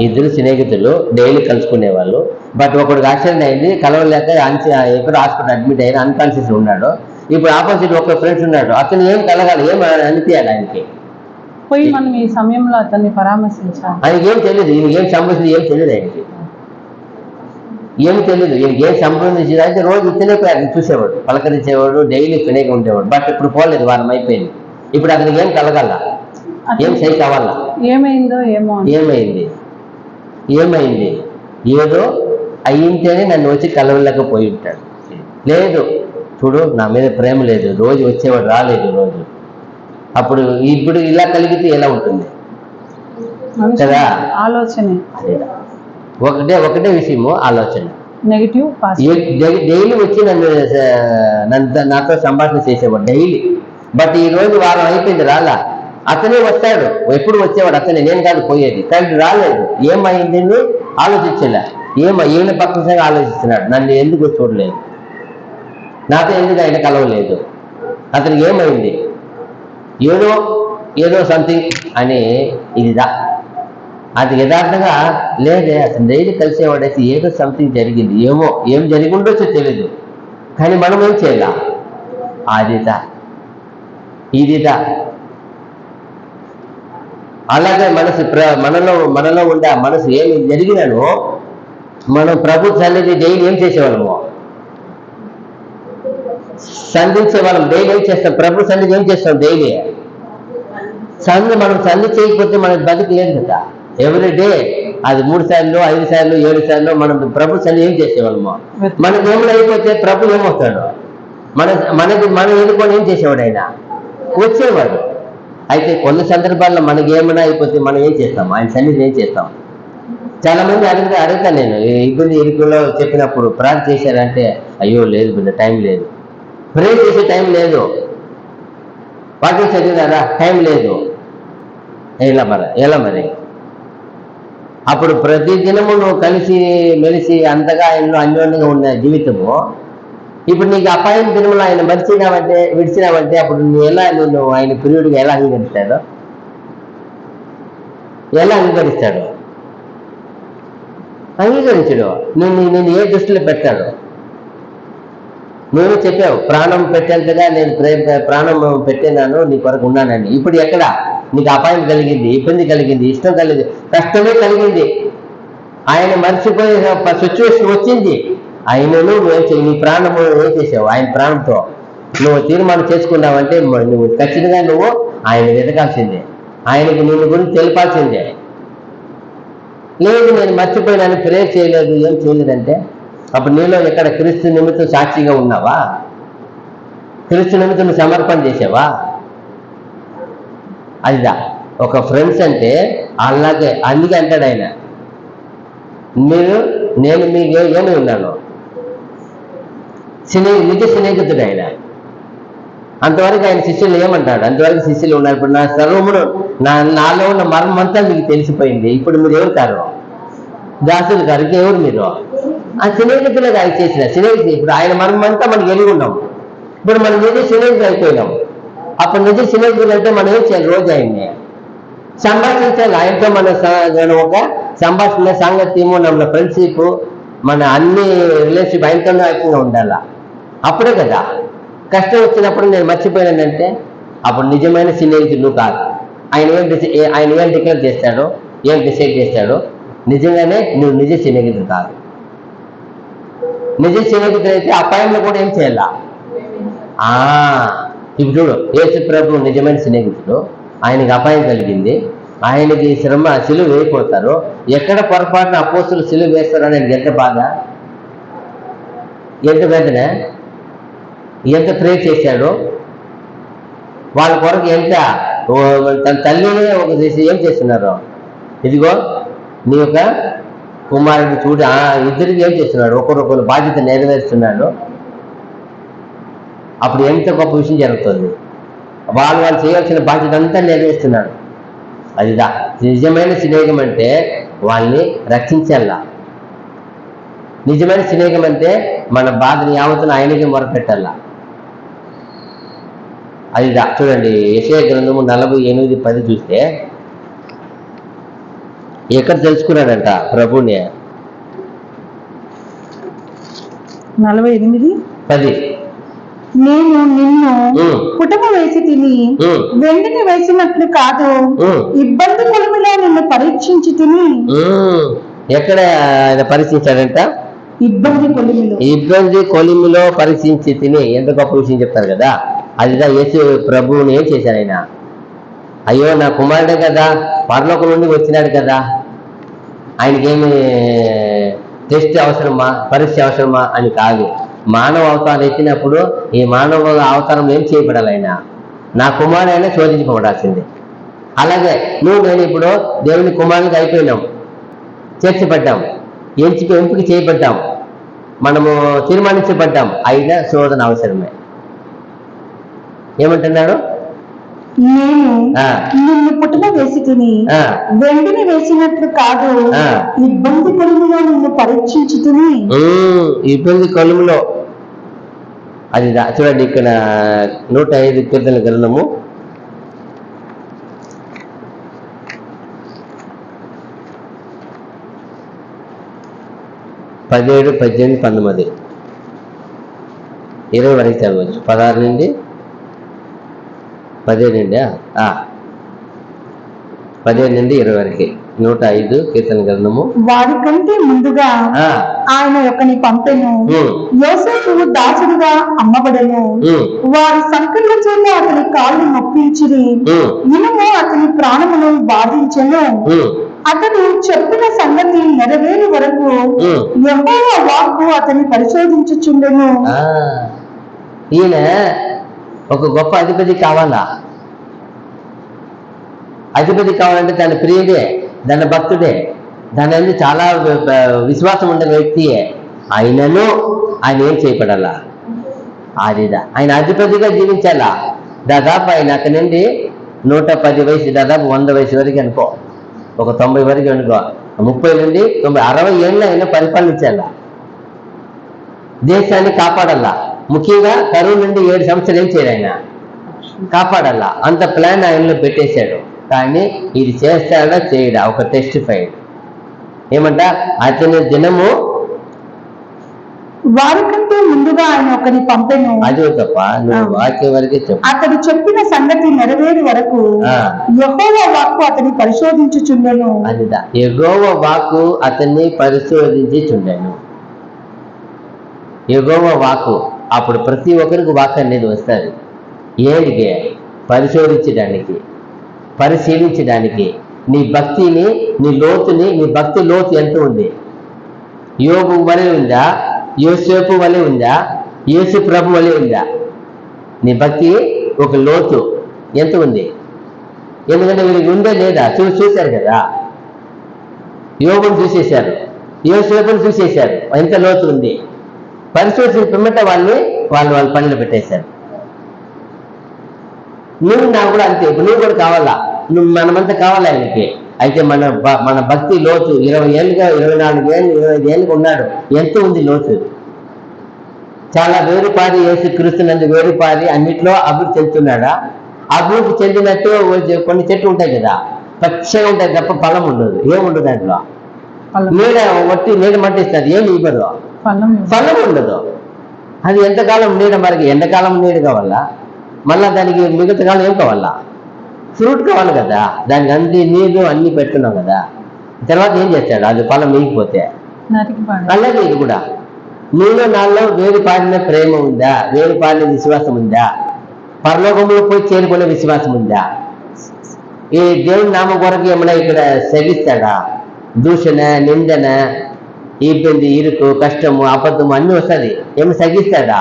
ఇద్దరు స్నేహితులు డైలీ కలుసుకునేవాళ్ళు. బట్ ఒకడికి యాక్సిడెంట్ అయింది, కలవలేక ఎక్కడ హాస్పిటల్ అడ్మిట్ అయినా అన్కాన్షియస్ ఉన్నాడు. ఇప్పుడు ఆపోజిట్ ఒక ఫ్రెండ్స్ ఉన్నాడు, అతను ఏం కలగాలి, ఏం అనిపించాలి ఆయనకి? పోయి మనం ఈ సమయంలో అతన్ని పరామర్శించాలి. ఆయనకి ఏం తెలియదు, ఈయనకి ఏం సంబంధించి ఏం తెలియదు, ఆయనకి ఏమి తెలియదు. ఈయనకి ఏం సంబంధించింది అయితే రోజు ఇతనే ఆయన చూసేవాడు, పలకరించేవాడు, డైలీ ఫినేగా ఉండేవాడు. బట్ ఇప్పుడు పోలేదు, వారం అయిపోయింది. ఇప్పుడు అతనికి ఏం కలగాల, ఏం సై కావాలా? ఏమైందో ఏమో. ఏమైంది ఏదో అయ్యింటేనే నన్ను వచ్చి కలవలేకపోయి ఉంటాడు. లేదు, చూడు నా మీద ప్రేమ లేదు, రోజు వచ్చేవాడు రాలేదు రోజు. అప్పుడు ఇప్పుడు ఇలా కలిగితే ఎలా ఉంటుంది కదా? ఆలోచన ఒకటే విషయము, ఆలోచన. నెగిటివ్ డైలీ వచ్చి నాతో సంభాషణ చేసేవాడు డైలీ. బట్ ఈ రోజు వారం అయిపోయింది, రాలా. అతనే వస్తాడు, ఎప్పుడు వచ్చేవాడు అతనే, నేను కాదు పోయేది. కానీ రాలేదు, ఏమైంది ఆలోచించలే. ఈయన పక్కన ఆలోచిస్తున్నాడు, నన్ను ఎందుకు చూడలేదు, నాతో ఎందుకు ఆయన కలవలేదు, అతనికి ఏమైంది, ఏదో సంథింగ్ అని. ఇదిదా అది యథార్థంగా లేదే. అతను డైలీ కలిసేవాడైతే ఏదో సంథింగ్ జరిగింది, ఏం జరిగి ఉండొచ్చో తెలీదు. కానీ మనం ఏం చేయాల? ఇదిదా అలాగే మనలో ఉండే మనసు ఏమి జరిగినానో మనం ప్రభు సన్నిధి డైలీ ఏం చేసేవాళ్ళము? సంధించేవాళ్ళం. డైలీ ఏం చేస్తాం? ప్రభు సన్నిధి ఏం చేస్తాం? డైలీ మనం సంధి చేయకపోతే మనకి బతికి లేదు కదా. ఎవ్రీ డే అది 3 సార్లు 5 సార్లు 7 సార్లు మనం ప్రభు సన్నిధి ఏం చేసేవాళ్ళము. మనకి ఏమైనా అయిపోతే ప్రభు ఏమవుతాడు? మనం ఎదుర్కొని ఏం చేసేవాడు? ఆయన వచ్చేవాడు. అయితే కొన్ని సందర్భాల్లో మనకి ఏమైనా అయిపోతే మనం ఏం చేస్తాం? ఆయన సన్నిధి ఏం చేస్తాం? చాలా మంది అడుగుతాను నేను, ఇబ్బంది ఇరుకులో చెప్పినప్పుడు ప్రార్థన చేశారంటే, అయ్యో లేదు బిడ్డ, టైం లేదు. ప్రే చేసే టైం లేదు, వాటిని చదివినారా? టైం లేదు. ఎలా మరి? అప్పుడు ప్రతి దినము నువ్వు కలిసి మెలిసి అంతగా ఆయనలో అన్యోన్యంగా ఉన్న జీవితము, ఇప్పుడు నీకు అపాయం దినములు ఆయన విడిచినావంటే అప్పుడు నువ్వు ఆయన ప్రియుడిగా ఎలా అంగీకరిస్తాడు? అంగీకరించడు. నేను ఏ దృష్టిలో పెట్టాడు? నువ్వు చెప్పావు, ప్రాణం పెట్టేంతగా నేను ప్రాణం పెట్టినాను, నీ కొరకు ఉన్నానని. ఇప్పుడు ఎక్కడ నీకు అపాయం కలిగింది, ఇబ్బంది కలిగింది, ఇష్టం కలిగింది, కష్టమే కలిగింది, ఆయన మర్చిపోయే సిచ్యువేషన్ వచ్చింది. ఆయనను నీ ప్రాణము ఏం చేసావు? ఆయన ప్రాణంతో నువ్వు తీర్మానం చేసుకున్నావంటే నువ్వు ఖచ్చితంగా నువ్వు ఆయన వెతకాల్సిందే, ఆయనకి నిన్ను గురించి తెలిపాల్సిందే. లేదు నేను మర్చిపోయినాను, ప్రేర్ చేయలేదు, ఏం చేయలేదంటే అప్పుడు నీలో ఎక్కడ క్రీస్తు నిమిత్తం సాక్షిగా ఉన్నావా? క్రీస్తు నిమిత్తం సమర్పణ చేసావా? అదిదా ఒక ఫ్రెండ్స్ అంటే అలాగే. అందుకే అంటాడు ఆయన, నేను మీకు ఏమై ఉన్నాను? నిజ స్నేహితుడు ఆయన. అంతవరకు ఆయన శిష్యులు ఏమంటాడు? అంతవరకు శిష్యులు ఉన్నారు. ఇప్పుడు నా సర్వమును నాలో ఉన్న మర్మం అంతా మీకు తెలిసిపోయింది. ఇప్పుడు మీరు ఎవరు కారు? దాసులు గారు. ఎవరు మీరు? ఆ స్నేహితులుగా ఆయన చేసిన స్నేహితులు. ఇప్పుడు ఆయన మర్మం అంతా మనకి ఎరిగి ఉన్నాం. ఇప్పుడు మనం నిజ స్నేహితులు అయిపోయినాం. అప్పుడు నిజ స్నేహితులు అంటే మనం ఏం చేయాలి? రోజు ఆయన్ని సంభాషించాలి. ఆయనతో మన ఒక సంభాషణ, సాంగత్యము, మన ఫ్రెండ్షిప్ మన అన్ని రిలేషన్షిప్ ఆయనతోనే ఐక్యంగా ఉండాలా. అప్పుడే కదా. కష్టం వచ్చినప్పుడు నేను మర్చిపోయానంటే అప్పుడు నిజమైన స్నేహితుడు నువ్వు కాదు. ఆయన ఏం డిక్లేర్ చేస్తాడో, ఏం డిసైడ్ చేస్తాడో నిజంగానే నువ్వు నిజ స్నేహితుడు కాదు. నిజ స్నేహితుడు అయితే ఆ టైంలో కూడా ఏం చేయాలా? ఇప్పుడు చూడు, యేసు ప్రభు నిజమైన స్నేహితుడు. ఆయనకి అపాయం కలిగింది, ఆయనకి శ్రమ, సిలువ వేయిపోతారు. ఎక్కడ పొరపాటున అపోస్తులు సిలువ వేస్తారో ఆయనకి ఎంత బాధ, ఎంత వేదన, ఎంత ప్రేర్ చేశాడు. వాళ్ళ కొరకు ఎంత తన తల్లినే ఒక చేసి ఏం చేస్తున్నారు, ఇదిగో నీ యొక్క కుమారుడిని చూడు, ఇద్దరికి ఏం చేస్తున్నాడు, ఒకరొకరు బాధ్యత నెరవేరుస్తున్నాడు. అప్పుడు ఎంత గొప్ప విషయం జరుగుతుంది. వాళ్ళు చేయాల్సిన బాధ్యత అంతా నెరవేరుస్తున్నాడు. అదిదా నిజమైన స్నేహం అంటే, వాళ్ళని రక్షించాలా. నిజమైన స్నేహం అంటే మన బాధని యావత్తును ఆయనకే మొరపెట్టాలా. అదిదా చూడండి, యెషయా గ్రంథము 48:10 చూస్తే ఎక్కడ తెలుసుకున్నాడంట ప్రభుని? 48:10 నేను నిన్ను పుటమ వేసి తిని వెండిని వేసినట్లు కాదు, ఇబ్బంది కొలిమిలో నిన్ను పరీక్షించి తిని. ఎక్కడ ఆయన పరీక్షించాడంట? ఇబ్బంది కొలిమిలో పరీక్షించి తిని. ఎంత గొప్ప విషయం చెప్తారు కదా. అదిదా యేసు ప్రభువుని ఏం చేశాడు ఆయన? అయ్యో నా కుమారుడే కదా, పరలోకం నుండి వచ్చినాడు కదా, ఆయనకేమి టెస్ట్ అవసరమా, పరీక్ష అవసరమా అని కాదు. మానవ అవతారం ఎత్తినప్పుడు ఈ మానవ అవతారం ఏం చేయబడాలి? ఆయన నా కుమారుడైనా శోధించబడాల్సిందే. అలాగే నువ్వు నేను ఇప్పుడు దేవుని కుమారునికి అయిపోయినాం, చేర్చబడ్డాం, ఎంపిక చేయబడ్డాం, మనము తీర్మానించబడ్డాం. అయినా శోధన అవసరమే. ఏమంటున్నాడు? నేను నిన్ను పుటమ వేసి తిని వెండిని వేసినట్లు కాదు, ఇబ్బంది కొలిమిలో నిన్ను పరీక్షించి తిని. ఇబ్బంది కొలిమిలో. అది చూడండి, ఇక్కడ 105 కీర్తన గ్రంథము 17, 18, 19, 20 వరకు చదవచ్చు. 16 నుండి 17 నుండి 20 వరకు 105 కీర్తన గ్రంథము. వారి కంటే ముందుగా ఆయన ఒకని పంపెను, యోసేపు దాసుడుగా అమ్మబడెను. వారి సంకట చేత అతని కాళ్ళు నొప్పించిరి, ఇనుము అతని ప్రాణమును బాధించెను. అతడు చెప్పిన సంగతి నెరవేరు వరకు యెహోవా వాక్కు అతన్ని పరిశోధించుచుండెను. ఈయన ఒక గొప్ప అధిపతి కావాలా? అధిపతి కావాలంటే తన ప్రియుడే, తన భక్తుడే, దాని చాలా విశ్వాసం ఉండే వ్యక్తియే. ఆయనను ఆయన ఏం చేయబడాలా? ఆదిదా ఆయన అధిపతిగా జీవించాలా. దాదాపు ఆయన అక్కడి నుండి 110 వయసు, దాదాపు 100 వయసు వరకు అనుకో, ఒక 90 వరకు అనుకో, 30 నుండి 90, 60 ఏళ్ళు ఆయన పరిపాలించాలా, దేశాన్ని కాపాడాలా. ముఖ్యంగా కరువు నుండి 7 సంవత్సరాలు ఏం చేయాలి? ఆయన కాపాడాలా. అంత ప్లాన్ ఆయనలో పెట్టేశాడు. కానీ ఇది చేస్తాడా చేయడా ఒక టెస్టిఫైడ్. ఏమంట? అతని దినము వారికంటే ముందుగా ఆయన ఒకని పంపెను. అది తప్ప నువ్వు వాక్యం వరకే చెప్పు. అతడు చెప్పిన సంగతి నెరవేరు వరకు యెహోవా వాక్కు అతన్ని పరిశోధించుచుండెను. అదిదా యెహోవా వాక్కు అతన్ని పరిశోధించుచుండెను. యెహోవా వాక్కు. అప్పుడు ప్రతి ఒక్కరికి వాక్కు అనేది వస్తుంది. ఏంటికి? పరిశోధించడానికి, పరిశీలించడానికి. నీ భక్తిని, నీ లోతుని, నీ భక్తి లోతు ఎంత ఉంది? యోబు వలె ఉందా? యోసేపు వలె ఉందా? యేసు ప్రభు వలె ఉందా? నీ భక్తి ఒక లోతు ఎంత ఉంది? ఎందుకంటే వీరికి ఉందే లేదా? చూశారు కదా, యోబుని చూసేశారు, యోసేపుని చూసేశారు, ఎంత లోతు ఉంది. పరిశోధన పిమ్మట వాళ్ళు పనులు పెట్టేశారు. నువ్వు నాకు కూడా అంతే. ఇప్పుడు నువ్వు కూడా కావాలా, మనమంతా కావాలి ఆయనకి. అయితే మన భక్తి లోతు 20 ఏళ్ళుగా, 24 ఏళ్ళు, 25 ఏళ్ళుగా ఉన్నాడు. ఎంత ఉంది లోతు? చాలా వేరుపారి యేసుక్రీస్తునందు వేరుపారి అన్నిట్లో అభివృద్ధి చెందుతున్నాడా? అభివృద్ధి చెందినట్టు కొన్ని చెట్లు ఉంటాయి కదా, పచ్చగా ఉంటాయి తప్ప ఫలం ఉండదు. ఏముండదు దాంట్లో. ఫలం నీడ వట్టి నీడ మట్టిస్తుంది, ఏమి ఇవ్వదు, ఫలం ఇవ్వదు. ఫలం ఉండదు. అది ఎంతకాలం నీడ, మనకి ఎండాకాలం నీడ కావాలా, మళ్ళా దానికి మిగతా కాలం ఏం కావాలా, ఫ్రూట్ కావాలి కదా, దానికి అన్ని నీరు అన్ని పెట్టున్నాం కదా, తర్వాత ఏం చేస్తాడు, అది ఫలం వేయకపోతే. నరికి పాడు. అలాగే ఇది కూడా, నీలో నాలో వేరు పాడిన ప్రేమ ఉందా, వేరు పాడిన విశ్వాసం ఉందా, పరలోకంలో పోయి చేరుకునే విశ్వాసం ఉందా, ఈ దేవుని నామ కొరకు ఏమైనా ఇక్కడ సగిస్తాడా, దూషణ, నిందన, ఇబ్బంది, ఇరుకు, కష్టము, అబద్ధము అన్నీ వస్తుంది, ఏమి సగిస్తాడా,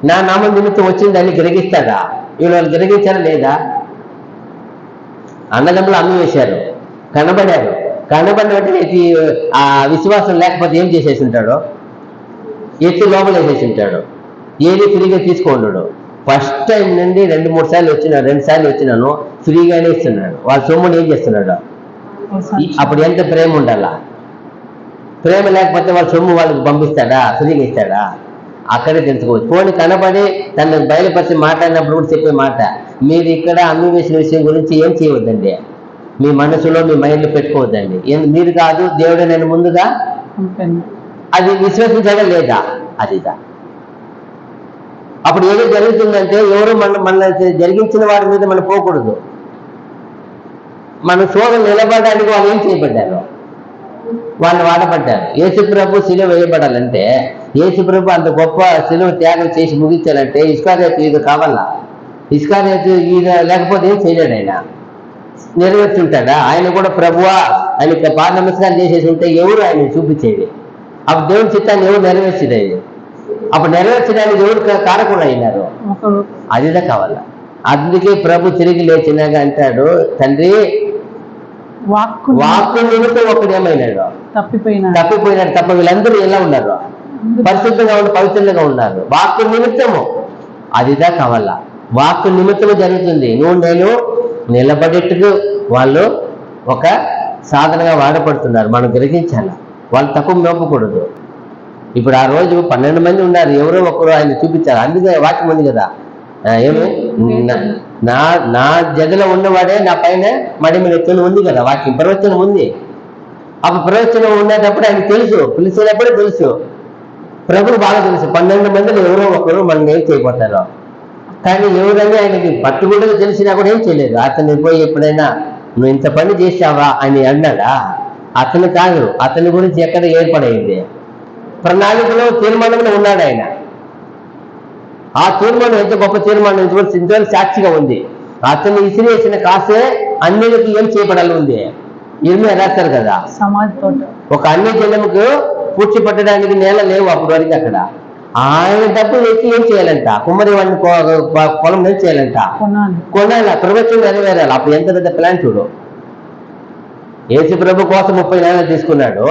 నా నామం నిమిత్తం వచ్చిందని గ్రహిస్తాడా, వీళ్ళు గ్రహించారా లేదా. అన్నదమ్ములు అమ్మి వేశారు, కనబడారు, కనబడిన వెంటనే ఆ విశ్వాసం లేకపోతే ఏం చేసేసి ఉంటాడు, ఎత్తి లోపల వేసేసి ఉంటాడు, ఏది ఫ్రీగా తీసుకోండు. ఫస్ట్ టైం నుండి 2-3 సార్లు వచ్చినాడు, 2 సార్లు వచ్చినాను, ఫ్రీగానే ఇస్తున్నాడు. వాళ్ళ సొమ్ముని ఏం చేస్తున్నాడు, అప్పుడు ఎంత ప్రేమ ఉండాలా, ప్రేమ లేకపోతే వాళ్ళ సొమ్ము వాళ్ళకి పంపిస్తాడా, ఫ్రీగా ఇస్తాడా, అక్కడే తెలుసుకోవచ్చు. పోనీ కనబడి తను బయలుపరిచి మాట్లాడినప్పుడు కూడా చెప్పే మాట, మీరు ఇక్కడ అమ్మి వేసిన విషయం గురించి ఏం చేయవద్దండి, మీ మనసులో మీ మైండ్లో పెట్టుకోవద్దండి, మీరు కాదు దేవుడే నేను ముందుగా, అది విశ్వసించడం లేదా, అదిదా. అప్పుడు ఏదో జరుగుతుందంటే ఎవరు మన జరిగించిన వారి మీద మనం పోకూడదు, మన శోధన నిలబడడానికి వాళ్ళు ఏం చేయబడ్డారు, వాళ్ళు వాడబడ్డారు. యేసుప్రభు శిలువ వేయబడాలంటే, యేసుప్రభు అంత గొప్ప శిలువ త్యాగం చేసి ముగించాలంటే ఇస్కారియోతు ఇది కావాలా, ఇస్కారియోతు ఇది లేకపోతే ఏం చేయలేడు, ఆయన నెరవేర్చుంటాడా, ఆయన కూడా ప్రభువా ఆయన పాద నమస్కారం చేసేసి ఉంటే ఎవరు ఆయన చూపించేది, అప్పుడు దేవుని చిత్తాన్ని ఎవరు నెరవేర్చేది, అప్పుడు నెరవేర్చడానికి ఎవరు కారకులు అయినారు, అదిదా కావాలా. అందుకే ప్రభు తిరిగి లేచినాక అంటాడు, తండ్రి వాక్కు నిమిత్తం ఒకడు ఏమైనాడు, తప్పిపోయినాడు తప్ప వీళ్ళందరూ ఎలా ఉన్నారు, పరిశుద్ధంగా ఉండి పవిత్రంగా ఉన్నారు, వాక్కు నిమిత్తము, అదిదా కావాలా. వాక్కు నిమిత్తము జరుగుతుంది, నువ్వు నేను నిలబడేట్టుకు వాళ్ళు ఒక సాధనగా వాడపడుతున్నారు, మనం గ్రహించాలి, వాళ్ళు తక్కువ మోపకూడదు. ఇప్పుడు ఆ రోజు 12 మంది ఉన్నారు, ఎవరో ఒకరు ఆయన చూపించారు, అందుకే వాక్యం ఉంది కదా, ఏమి నా జగలో ఉన్నవాడే నా పైన మడిమిన ఎత్తులు ఉంది కదా, వాక్యం ప్రవచనం ఉంది. అప్పుడు ప్రవచనం ఉండేటప్పుడు ఆయన తెలుసు, పిలిచినప్పుడే తెలుసు, ప్రభువు బాగా తెలుసు 12 మందిలో ఎవరో ఒకరు మనం ఏం చేయబోతారో. కానీ ఎవరైనా ఆయనకి పట్టుబడులు తెలిసినా కూడా ఏం చేయలేదు. అతన్ని పోయి ఎప్పుడైనా నువ్వు ఇంత పని చేసావా అని అన్నాడా, అతను కాదు, అతని గురించి ఎక్కడ ఏర్పడైంది, ప్రణాళికలో తీర్మానంలో ఉన్నాడు ఆయన. ఆ తీర్మానం ఎంత గొప్ప తీర్మానం, ఇంతవరకు సాక్షిగా ఉంది. అతను ఇసిరేసిన కాసే అన్యులకు ఏం చేయబడాలి ఉంది, ఇర్మియా రాస్తారు కదా, ఒక అన్య జనముకు పూడ్చి పట్టడానికి నేల లేవు అప్పటి వరకు అక్కడ. ఆయన డబ్బులు ఎత్తి ఏం చేయాలంట, కుమ్మరి వాడిని పొలం ఏం చేయాలంట, కొనాలి, ప్రవచనం నెరవేరాలి. అప్పుడు ఎంత పెద్ద ప్లాన్ చూడు. యేసుప్రభు కోసం 30 నెలలు తీసుకున్నాడు,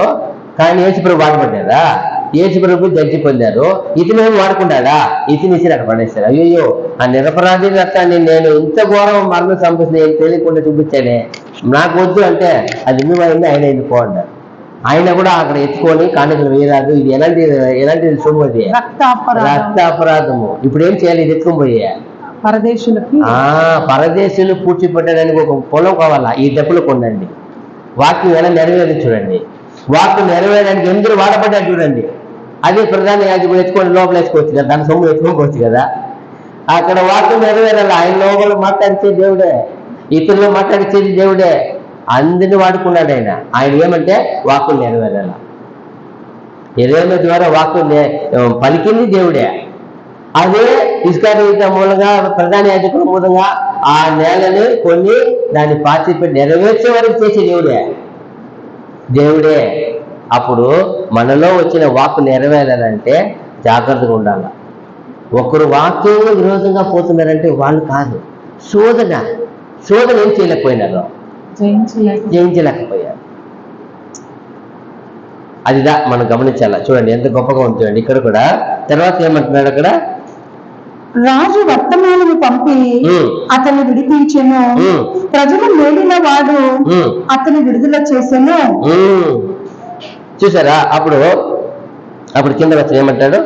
కానీ యేసుప్రభు వాడబడ్డారా, యేసుప్రభు జడ్జి పొందారు, ఇతనేమి వాడుకున్నాడా, ఇతని ఇచ్చి అక్కడ పడేస్తారు. అయ్యో ఆ నిరపరాధి రక్తాన్ని నేను ఇంత ఘోరం మరణం సంపిస్తుంది తెలియకుండా చూపించానే, నాకు వద్దు అంటే అది నువ్వైంది ఆయన ఎన్నుకోండి. ఆయన కూడా అక్కడ ఎత్తుకొని కానుకలు వేయరాదు, ఇది ఎలాంటి సొమ్ము, అది రక్త అపరాధము. ఇప్పుడు ఏం చేయాలి, ఇది ఎత్తుకొని పోయే పరదేశులు పూడ్చి పెట్టడానికి ఒక పొలం కావాలా, ఈ డబ్బులు కొనండి, వాక్యం ఎలా నెరవేరి చూడండి, వాక్యం నెరవేరడానికి ఎందుకు వాడబడ్డా చూడండి. అదే ప్రధాన యాజకుడు ఎత్తుకొని లోపల వేసుకోవచ్చు కదా, దాని సొమ్ము ఎత్తుకోవచ్చు కదా. అక్కడ వాక్యం నెరవేరాలి, ఆయన లోపల మాట్లాడితే దేవుడే, ఇతరులు మాట్లాడిచేది దేవుడే, అందరిని వాడుకున్నాడు ఆయన. ఆయన ఏమంటే వాక్యం నెరవేరాల, ఇరవై ద్వారా వాక్యం పలికింది దేవుడే. అదే ఇస్కారియోతు మూలంగా ప్రధాన యాజకుల మూలంగా ఆ నేలని కొన్ని దాన్ని పాతిపెట్టి నెరవేర్చే వరకు చేసే దేవుడే. అప్పుడు మనలో వచ్చిన వాక్కు నెరవేరాలంటే జాగ్రత్తగా ఉండాలి. ఒకరు వాక్యంలో విరోధంగా పోతున్నారంటే వాళ్ళు కాదు, శోధన ఏం చేయలేకపోయినారు, జయించలేకపోయారు. అదిదా మనం గమనించాలా. చూడండి ఎంత గొప్పగా ఉంటుంది ఇక్కడ కూడా. తర్వాత ఏమంటున్నాడు అక్కడ, రాజు వర్తమానము పంపి అతన్ని విడిపించెను, ప్రజలు మేలిన వాడు అతని విడుదల చేసెను. చూసారా, అప్పుడు కింద వచ్చిన ఏమంటాడు,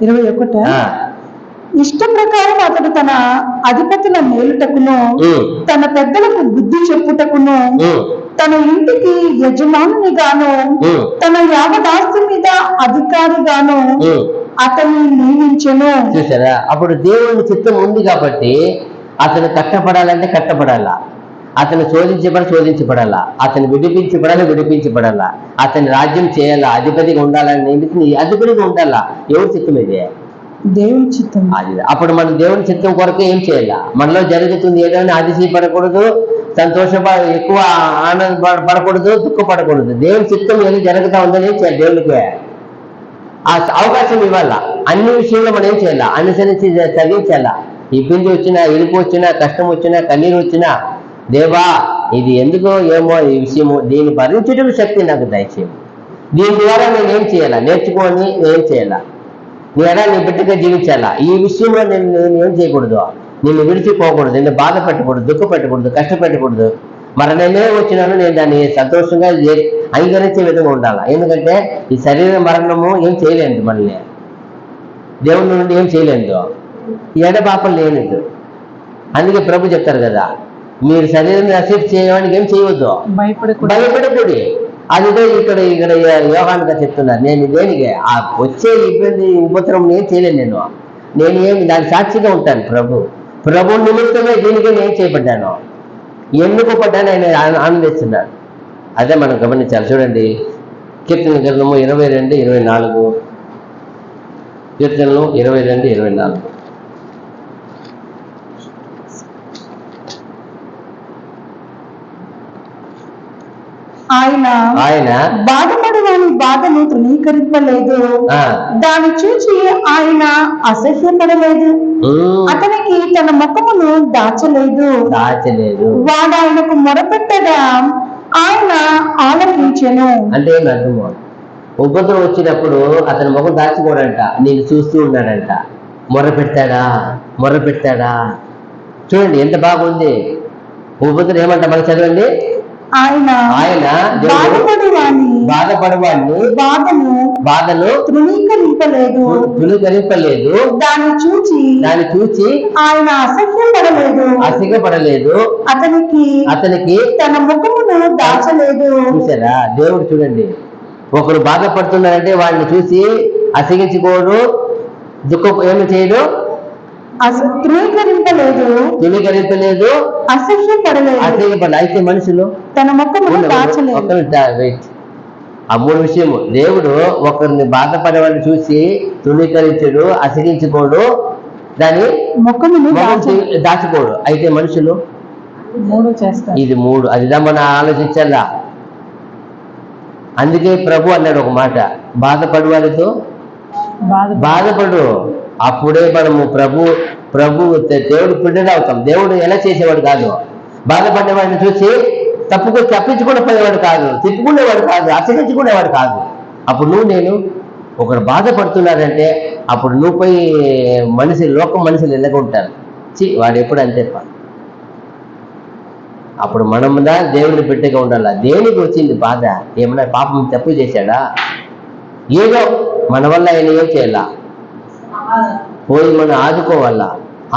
21 ఇష్ట ప్రకారం అతడు తన అధిపతుల మేలుటకును తన పెద్దలకు బుద్ధి చెప్పుటకును తన ఇంటికి యజమానునిగాను తన యావదాస్తి మీద అధికారిగాను అతన్ని నియమించెను. చూసారా, అప్పుడు దేవుని చిత్తం ఉంది కాబట్టి అతను కట్టపడాలంటే కట్టపడాలా, అతను శోధించబడాలా, అతను విడిపించబడాలా, అతని రాజ్యం చేయాలా, అధిపతిగా ఉండాలని నియమించి అధిపతిగా ఉండాలా. ఎవరి చిత్తం ఇది? దేవుని చిత్తం. అది అప్పుడు మనం దేవుని చిత్తం కొరకు ఏం చేయాలా? మనలో జరుగుతుంది ఏదైనా అతిశయపడకూడదు, ఎక్కువ ఆనందపడకూడదు, దుఃఖపడకూడదు. దేవుని చిత్తం ఏది జరుగుతా ఉందని ఏం చేయాలి? దేవునికి ఆ అవకాశం ఇవ్వాలా. అన్ని విషయంలో మనం ఏం చేయాలా? అనుసరించి తగ్గించాలా. ఇబ్బంది వచ్చినా, ఇరుపు వచ్చినా, కష్టం వచ్చినా, కన్నీరు వచ్చినా, దేవా ఇది ఎందుకో ఏమో ఈ విషయము, దీన్ని భరించడం శక్తి నాకు దయచేయం. దీని ద్వారా నేను ఏం చేయాలా? నేర్చుకొని ఏం చేయాలా? నీ బిడ్డగా జీవించాలా. ఈ విషయంలో నేను ఏం చేయకూడదు? నిన్ను విడిచిపోకూడదు, నిన్ను బాధ పెట్టకూడదు, దుఃఖపెట్టకూడదు, కష్టపెట్టకూడదు. మరణమే వచ్చినాను నేను దాన్ని సంతోషంగా అంగీకరించే విధంగా ఉండాలి. ఎందుకంటే ఈ శరీర మరణము ఏం చేయలేదు, మనల్ని దేవుని నుండి ఏం చేయలేదు, ఎడపాపం లేనిది. అందుకే ప్రభు చెప్తారు కదా, మీరు శరీరం అసెప్ట్ చేయడానికి ఏం చేయవద్దు, భయపడకూడదు. అదితో ఇక్కడ యోగానుగా చెప్తున్నారు. నేను దేనికి ఆ వచ్చే ఇబ్బంది ఉపద్రవం ఏం చేయలేను, నేను ఏమి దాని సాక్షిగా ఉంటాను. ప్రభు నిమిత్తమే దీనికి నేను చేయబడ్డాను, ఎందుకు పడ్డాను ఆయన ఆనందిస్తున్నాడు. అదే మనం గమనించాలి. చూడండి, కీర్తన గ్రంథము 22:24, కీర్తనలు 22:24. ఆయన బాధపడు వాని బాధను తృణీకరింపలేదు, దాన్ని చూచి ఆయన అసహ్యపడలేదు, అతనికి తన ముఖమును దాచలేదు. వాడు ఆయనకు మొరపెట్టగా ఆయన ఆలకించెను. అంటే ఏమి అర్థము? ఉపద్రవం వచ్చినప్పుడు అతని ముఖం దాచుకోడంట, నేను చూస్తూ ఉన్నాడంట. మొర్ర పెట్టాడా చూడండి ఎంత బాగుంది. ఉపద్రవం ఏమంట మనం చదవండి. ఆయన బాధపడవాన్ని బాధను తృణీకరింపలేదు, దాన్ని చూచి ఆయన అసహ్యపడలేదు, అతనికి తన ముఖమును దాచలేదు. చూసారా, దేవుడు చూడండి, ఒకరు బాధపడుతున్నారంటే వాడిని చూసి అసహించుకోడు, దుఃఖం ఏమి చేయడు, తృణీకరింపలేదు, అసహ్యపడలేదు. అయితే మనుషులు తన ముఖమును దాచలేదు. ఆ మూడు విషయము. దేవుడు ఒకరిని బాధపడేవాడిని చూసి తృణీకరించడు, అసహించుకోడు, దాని ముఖమును దాచుకోడు. అయితే మనుషులు ఇది మూడు. అదిదా మనం ఆలోచించాలా. అందుకే ప్రభు అన్నాడు ఒక మాట, బాధపడేవాడితో బాధపడు. అప్పుడే మనము దేవుడు బిడ్డలు అవుతాం. దేవుడు ఎలా చేసేవాడు కాదు, బాధపడేవాడిని చూసి తప్పించుకుని పోయేవాడు కాదు, తిప్పుకునేవాడు కాదు, అసహించుకునేవాడు కాదు. అప్పుడు నేను ఒకరు బాధపడుతున్నారంటే అప్పుడు నువ్వు పోయి లోకం మనుషులు ఎలాగుంటారు, వాడు ఎప్పుడు అంతే. అప్పుడు మనముదా దేవుని బిడ్డగా ఉండాలా. దేనికి వచ్చింది బాధ? ఏమన్నా పాపం తప్పు చేశాడా? ఏదో మన వల్ల ఆయన ఏం చేయాలా, పోయి మనం ఆదుకోవాలా,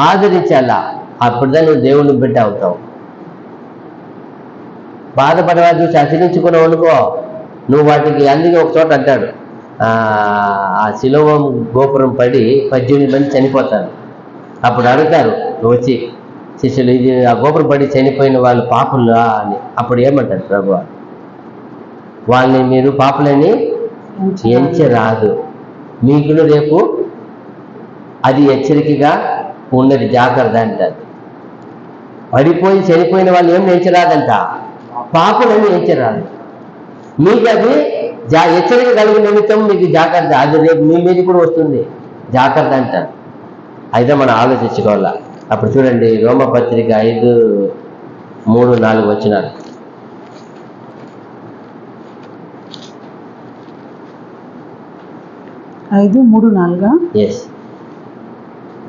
ఆదరించాలా. అప్పుడుదా నువ్వు దేవుని బిడ్డ అవుతావు. బాధపడేవాడు చూసి అసహించుకున్నావు అనుకో, నువ్వు వాటికి. అందుకే ఒక చోట అంటాడు, ఆ సిలోవం గోపురం పడి 18 మంది చనిపోతారు. అప్పుడు అడుగుతారు వచ్చి శిష్యులు, ఇది ఆ గోపురం పడి చనిపోయిన వాళ్ళు పాపులా అని. అప్పుడు ఏమంటారు ప్రభు, వాళ్ళని మీరు పాపులని ఎంచరాదు, మీకు రేపు అది హెచ్చరికగా ఉన్నది, జాగ్రత్త అంటారు. పడిపోయి చనిపోయిన వాళ్ళు ఏం ఎంచరాదంట, పాపులని ఎంచరాదు. మీకు అది హెచ్చరిక కలిగిన నిమిత్తం మీకు జాగ్రత్త, అది రేపు మీ మీద కూడా వస్తుంది, జాగ్రత్త అంటారు. అయితే మనం ఆలోచించుకోవాలా. అప్పుడు చూడండి, రోమపత్రిక 5:3-4 వచనాలు.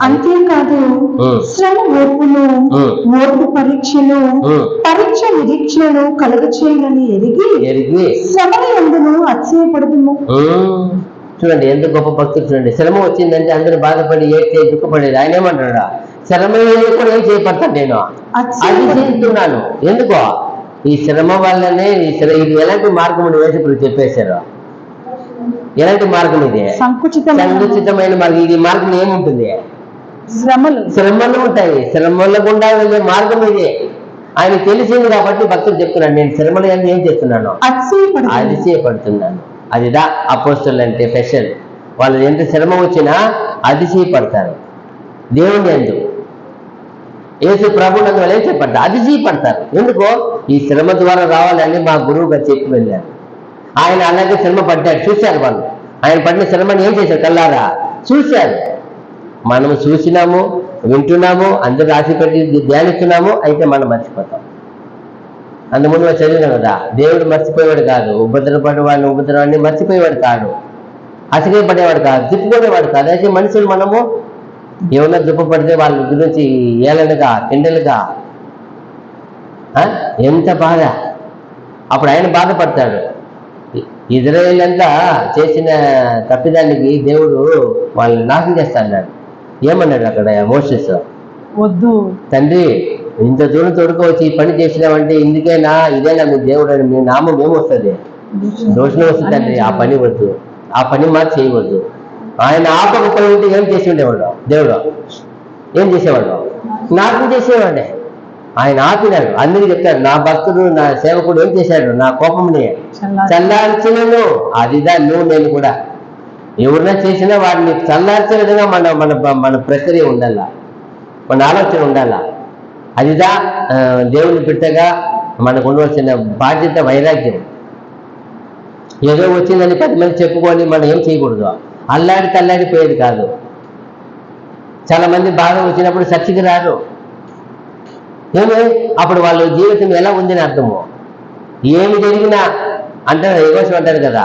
అంతేకాదు శ్రమ ఓర్పును, ఓర్పు పరీక్షను, పరీక్ష నిరీక్షను కలుగ చేయాలని ఎరిగి శ్రమ యందును అతిశయపడదుము. చూడండి ఎంత గొప్ప భక్తులు చూడండి. శ్రమ వచ్చిందంటే అందరూ బాధపడి ఏడ్చే దుఃఖపడేది. ఆయన ఏమంటాడా, శ్రమ కూడా ఏం చేయబడతాను నేను అతిశయిస్తున్నాను. ఎందుకో ఈ శ్రమ వల్లనే ఇది ఎలాంటి మార్గం వేసి చెప్పేశారు. ఎలాంటి మార్గం ఇది? సంకుచితమైన మార్గం. ఇది మార్గం ఏముంటుంది? శ్రమలు ఉంటాయి. శ్రమల గుండా వెళ్ళే మార్గం ఇది. ఆయన తెలిసింది కాబట్టి భక్తులు చెప్తున్నాడు, నేను శ్రమలు ఏం చేస్తున్నాను, అతిశయపడుతున్నాను. అదిదా అపోస్తలులు అంటే స్పెషల్. వాళ్ళు ఎంత శ్రమ వచ్చినా అతిశయపడతారు. దేవుని ఎందు యేసు ప్రభు నందు వాళ్ళు ఏం చెప్పంటారు, అతిశయపడతారు. ఎందుకో ఈ శ్రమ ద్వారా రావాలని మా గురువు గారు చెప్పి వెళ్ళారు. ఆయన అలాగే శ్రమ పడ్డాడు, చూశారు వాళ్ళు. ఆయన పడిన శ్రమని ఏం చేశారు, కల్లారా చూశారు. మనము చూసినాము, వింటున్నాము, అందరూ రాసి పెట్టి ధ్యానిస్తున్నాము, అయితే మనం మర్చిపోతాం. అందుముందు మనం చదివినాం కదా, దేవుడు మర్చిపోయేవాడు కాదు, ఉపద్రవపడేవాడిని ఉపద్రవాన్ని మర్చిపోయేవాడు కాదు, అసహ్యపడేవాడు కాదు, తిప్పుకునేవాడు కాదు. అయితే మనుషులు మనము ఏమన్నా దుఃఖపడితే వాళ్ళ గురించి ఏలనగా తిండలుగా ఎంత బాధ. అప్పుడు ఆయన బాధపడతాడు. ఇజ్రాయేల్ అంతా చేసిన తప్పిదానికి దేవుడు వాళ్ళని నాశనం చేస్తాడు. ఏమన్నాడు అక్కడ మోసెస్, వద్దు తండ్రి, ఇంత దూరం తోడుకోవచ్చు, ఈ పని చేసినామంటే ఇందుకేనా, ఇదేనా మీ దేవుడు అని మీ నామం ఏమొస్తుంది, దోషం వస్తుంది తండ్రి, ఆ పని వద్దు, ఆ పని మాకు చేయవద్దు. ఆయన ఆపకపోయి ఉంటే ఏం చేసి ఉండేవాడు, దేవుడు ఏం చేసేవాడు, నాశనం చేసేవాడే. ఆయన ఆపినాడు. అందుకే చెప్తాడు, నా భక్తుడు నా సేవకుడు ఏం చేశాడు, నా కోపంని చల్లార్చినను. అదిదా నువ్వు నేను కూడా ఎవరైనా చేసినా వాడిని చల్లార్చే విధంగా మన మన మన ప్రక్రియ ఉండాలా, మన ఆలోచన ఉండాలా. అదిదా దేవుని బిడ్డగా మనకు ఉండవలసిన బాధ్యత, వైరాగ్యం. ఏదో వచ్చిందని 10 మంది చెప్పుకొని మనం ఏం చేయకూడదు, అల్లాడి తల్లాడిపోయేది కాదు. చాలా మంది బాగా వచ్చినప్పుడు చర్చికి రారు. ఏమి అప్పుడు వాళ్ళ జీవితం ఎలా ఉందని అర్థము. ఏమి జరిగినా అంటారు, ఏమోసం అంటారు కదా,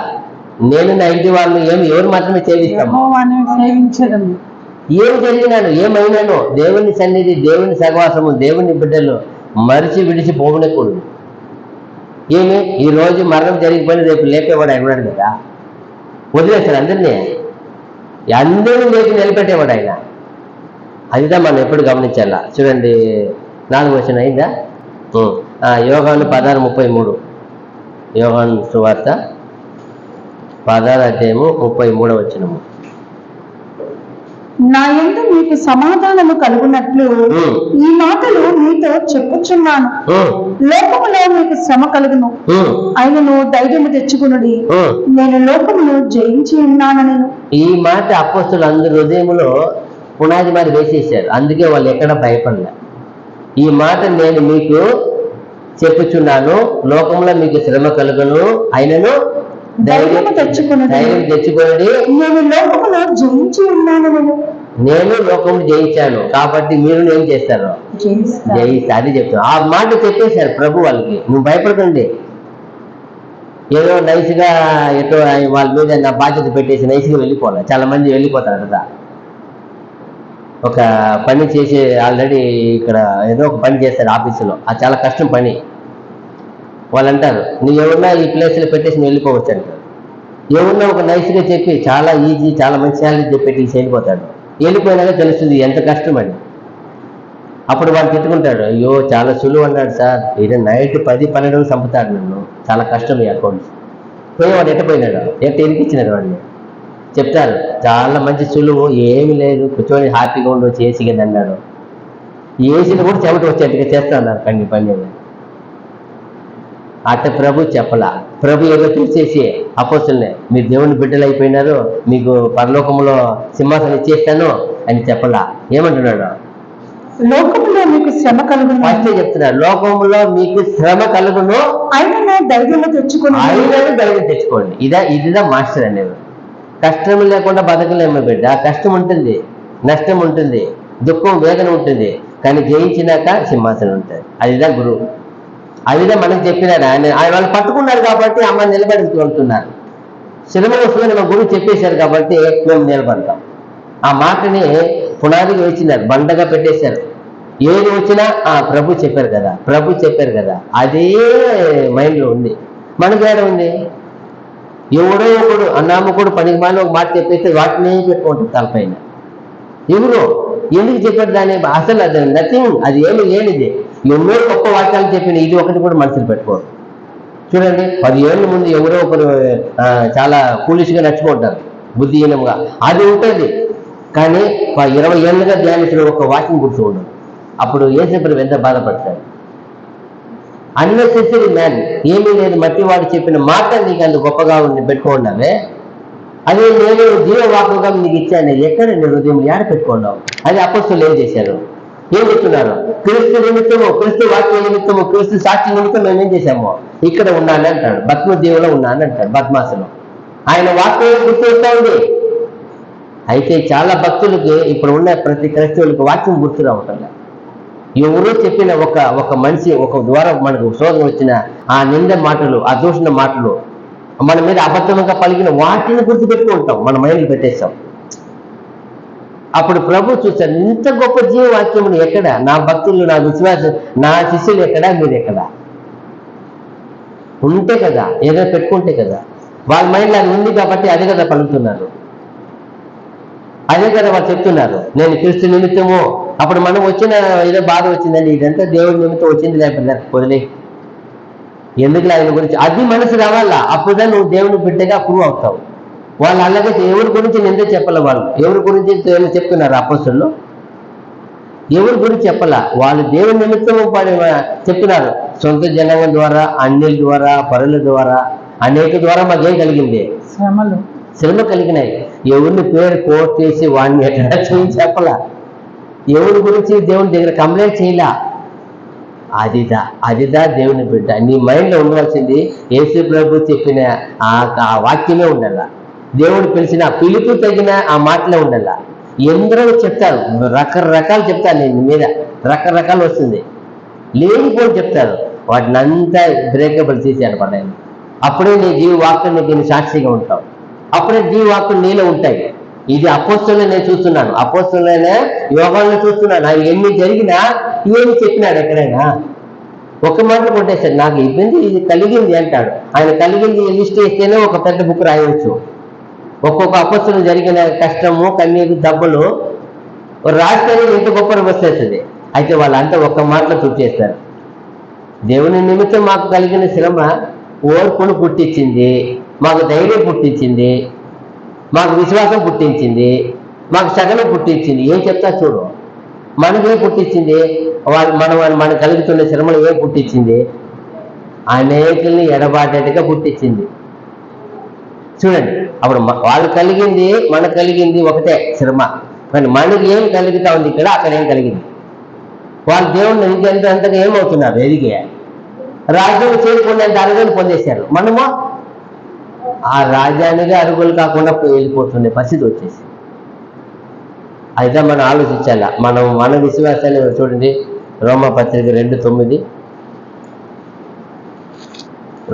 నేను నా ఇంటి వాళ్ళు ఎవరు మాత్రమే సేవిస్తాము, ఏమి జరిగినాను ఏమైనాను దేవుని సన్నిధి, దేవుని సహవాసము, దేవుని బిడ్డలు మరిచి విడిచి పోగొనకూడదు. ఏమి ఈ రోజు మరణం జరిగిపోయిన రేపు లేపేవాడు అయినాడు కదా, వదిలేస్తాడు అందరినీ లేపి నిలబెట్టేవాడు ఆయన. అదిదా మనం ఎప్పుడు గమనించాలా. చూడండి 4వ వచనం అయిందా, యోహాను 16:33, యోహాను సువార్త 16:33 వచనము. నా యందు మీకు సమాధానము కలుగునట్లు ఈ మాటలు మీతో చెప్పుచున్నాను. లోకములో మీకు శ్రమ కలుగును, ఆయనను ధైర్యము తెచ్చుకునుడి, నేను లోకమును జయించి ఉన్నానని. ఈ మాట అపోస్తలులు అందరి హృదయములో పునాది మరి వేసేసారు. అందుకే వాళ్ళు ఎక్కడ భయపడలే. ఈ మాట నేను మీకు చెప్పుచున్నాను, లోకంలో మీకు శ్రమ కలుగును, ఆయనను ధైర్యం తెచ్చుకోండి, నేను లోకమును జయించి ఉన్నాను. నేను లోకము జయించాను కాబట్టి మీరు ఏం చేస్తారు, జయిస్తా. అది చెప్తాను. ఆ మాట చెప్పేశారు ప్రభు వాళ్ళకి. నువ్వు భయపడకండి, ఏదో నైస్గా ఎటో వాళ్ళ మీద నా బాధ్యత పెట్టేసి నైస్గా వెళ్ళిపోవాలి. చాలా మంది వెళ్ళిపోతారు కదా. ఒక పని చేసి ఆల్రెడీ ఇక్కడ ఏదో ఒక పని చేస్తారు ఆఫీసులో, అది చాలా కష్టం పని. వాళ్ళు అంటారు, నువ్వు ఎవరన్నా ఈ ప్లేస్లో పెట్టేసి నువ్వు వెళ్ళిపోవచ్చు అంటారు. ఎవరన్నా ఒక నైస్గా చెప్పి చాలా ఈజీ, చాలా మంచి శాలరీ చెప్పేసి వెళ్ళిపోతాడు. వెళ్ళిపోయినాక తెలుస్తుంది ఎంత కష్టం అని. అప్పుడు వాడు తిట్టుకుంటాడు, అయ్యో చాలా సులువు అన్నాడు సార్, ఇది నైట్ 10-12 చంపుతాడు నన్ను, చాలా కష్టం ఈ అకౌంట్స్. పోయేవాడు ఎట్టపోయినాడు, ఎరికిచ్చినాడు వాడిని. చెప్తారు చాలా మంచి సులువు, ఏమి లేదు, కూర్చొని హ్యాపీగా ఉండవచ్చు, ఏసీ కింద అన్నాడు. ఏసీని కూడా చెమట వచ్చేట్టుగా చేస్తా అన్నారు పని. అట్ట ప్రభు చెప్పలా. ప్రభు ఏదో చూసేసి అపోస్తలులే, మీరు దేవుని బిడ్డలు అయిపోయినారు, మీకు పరలోకంలో సింహాసనం ఇచ్చేస్తాను అని చెప్పలా. ఏమంటున్నాడు, లోకములో మీకు శ్రమ కలుగును, ఫస్ట్ చెప్తున్నారు, లోకంలో మీకు శ్రమ కలుగును, ఆయనను ధైర్యం తెచ్చుకోండి. ఇదిదా మాస్టర్ అనేది. కష్టం లేకుండా బతకలేము బిడ్డ. కష్టం ఉంటుంది, నష్టం ఉంటుంది, దుఃఖం, వేదన ఉంటుంది, కానీ జయించినాక సింహాసనం ఉంటుంది. అదిదా గురువు. అదిదా మనకు చెప్పినాడు ఆయన. వాళ్ళు పట్టుకున్నారు కాబట్టి అమ్మ నిలబడుతున్నారు. శ్రమలు వస్తుందని మా గురువు చెప్పేశారు కాబట్టి మేము నిలబడతాం. ఆ మాటని పునాదిగా వేసినారు, బండగా పెట్టేశారు. ఏది వచ్చినా ప్రభు చెప్పారు కదా, అదే మైండ్లో ఉంది. మనకి ఏడ ఉంది, ఎవడో ఒకడు అన్నామకుడు పనికి మాని ఒక మాట చెప్పేస్తే వాటినే పెట్టుకుంటారు తలపైన. ఎవరు ఎందుకు చెప్పారు దాన్ని? అసలు అది నథింగ్, అది ఏమి లేనిది. ఎన్నో గొప్ప వాక్యాలు చెప్పిన ఇది ఒకటి కూడా మనసులు పెట్టుకోరు. చూడండి, 10 ఏళ్ళ ముందు ఎవరో ఒకరు చాలా ఫూలిష్గా నడుచుకుంటారు, బుద్ధిహీనంగా, అది ఉంటుంది. కానీ 20 ఏళ్ళుగా ధ్యానించిన ఒక వాక్యం గుర్తు ఉండదు. అప్పుడు యేసుప్రభువు ఎంత బాధపడతాడు. అన్నెసెసరీ మ్యాన్, ఏమీ లేదు, మట్టివాడు చెప్పిన మాట నీకు అంత గొప్పగా ఉంది పెట్టుకున్నావే, అదే నేను జీవవాకుగా నీకు ఇచ్చాను, ఎక్కడ నీ హృదయం ఏడ పెట్టుకున్నావు? అది అపొస్తలులు ఏం చేశారు? ఏం చెప్తున్నారు? క్రీస్తు నిమిత్తము, క్రీస్తు వాక్య నిమిత్తము, క్రీస్తు సాక్షి నిమిత్తం మేము ఏం చేశాము? ఇక్కడ ఉన్నాను అంటాడు. భద్మదేవులో ఉన్నాను అంటాడు, బద్మాసులో. ఆయన వాక్యం గుర్తొస్తా ఉంది. అయితే చాలా భక్తులకి, ఇప్పుడు ఉన్న ప్రతి క్రైస్తవులకి వాక్యం గుర్తు రావటం. ఎవరో చెప్పిన ఒక మనిషి ఒక ద్వారా మనకు శోధన వచ్చిన ఆ నింద మాటలు, ఆ దూషణ మాటలు, మన మీద అబద్ధంగా పలికిన వాటిని గుర్తుపెట్టుకుంటాం, మన మైండ్లు పెట్టేస్తాం. అప్పుడు ప్రభు చూస్తారు, ఇంత గొప్ప జీవవాక్యములు ఎక్కడ? నా భక్తులు, నా విశ్వాసం, నా శిష్యులు ఎక్కడ? మీరు ఎక్కడ? ఉంటే కదా, ఏదో పెట్టుకుంటే కదా. వాళ్ళ మైండ్లో అది ఉంది కాబట్టి అదే కదా పలుకుతున్నారు, అదే కదా వాళ్ళు చెప్తున్నారు, నేను క్రీస్తు నిమిత్తము. అప్పుడు మనం వచ్చిన ఏదో బాధ వచ్చిందండి, ఇదంతా దేవుడి నిమిత్తం వచ్చింది, లేకపోతే వదిలే, ఎందుకు ఆయన గురించి అది మనసు రావాలా. అప్పుడే నువ్వు దేవుని బిడ్డగా ప్రూవ్ అవుతావు. వాళ్ళు అలాగే ఎవరి గురించి నిందే చెప్పాల, వాళ్ళు ఎవరి గురించి చెప్తున్నారు అపొస్తలులు? ఎవరి గురించి చెప్పాలా? వాళ్ళు దేవుని నిమిత్తం చెప్తున్నారు. సొంత జనాంగం ద్వారా, అన్యుల ద్వారా, పరుల ద్వారా, అనేక ద్వారా మాకేం కలిగింది? శ్రమ కలిగినాయి. ఎవరిని పేరు కోట్ చేసి వాడిని ఎట్లా చెప్పలా, ఎవరి గురించి దేవుని దగ్గర కంప్లైంట్ చేయలా. అదిదా దేవుని బిడ్డ. నీ మైండ్లో ఉండవలసింది యేసు ప్రభు చెప్పిన ఆ వాక్యమే ఉండాల. దేవుడు పిలిచిన పిలుపు తగిన ఆ మాటలే ఉండాల. ఎందరో చెప్తారు, రకరకాలు చెప్తారు, నేను మీద రకరకాలు వస్తుంది, లేనిపోని చెప్తారు. వాటిని అంతా బ్రేకబుల్ తీసేయాలి పడాలి. అప్పుడే నీ జీవవాక్యం దీన్ని సాక్షిగా ఉంటావు. అప్పుడే జీవవాక్యం నీలో ఉంటాయి. ఇది అపొస్తలులే నేను చూస్తున్నాను, అపొస్తలులైన యోహానును చూస్తున్నాను. ఆయన ఎన్ని జరిగినా ఏమి చెప్పినాడు? ఎక్కడైనా ఒక మాట కొట్టేస్తాడు, నాకు ఇబ్బంది ఇది కలిగింది అంటాడు. ఆయన కలిగింది లిస్ట్ వేస్తేనే ఒక పెద్ద బుక్ రాయవచ్చు. ఒక్కొక్క అపొస్తలులు జరిగిన కష్టము, కన్నీరు, దెబ్బలు రాస్తేనే ఎంత గొప్ప వస్తేస్తుంది. అయితే వాళ్ళంతా ఒక్క మాటలో చూపేస్తారు, దేవుని నిమిత్తం మాకు కలిగిన శ్రమ ఓర్పును పుట్టించింది, మాకు ధైర్యం పుట్టించింది, మాకు విశ్వాసం పుట్టించింది, మాకు సగనం పుట్టించింది. ఏం చెప్తా చూడు, మనకేం పుట్టించింది? మన కలుగుతున్న శ్రమలు ఏం పుట్టించింది? అనేకుల్ని ఎడబాటేట్టుగా పుట్టించింది. చూడండి, అప్పుడు వాళ్ళు కలిగింది, మనకు కలిగింది ఒకటే శ్రమ. కానీ మనకి ఏం కలుగుతా ఉంది ఇక్కడ, అక్కడ ఏం కలిగింది? వాళ్ళు దేవుడిని ఇంకెంతగా ఏమవుతున్నారు? ఎదిగే రాజ్యం చేరుకునేంత అరుగులు పొందేశారు. మనము ఆ రాజ్యానికి అరుగులు కాకుండా వెళ్ళిపోతుండే పరిస్థితి వచ్చేసి. అయితే మనం ఆలోచించాలా. మన విశ్వాసాన్ని చూడండి, రోమపత్రిక 2:9,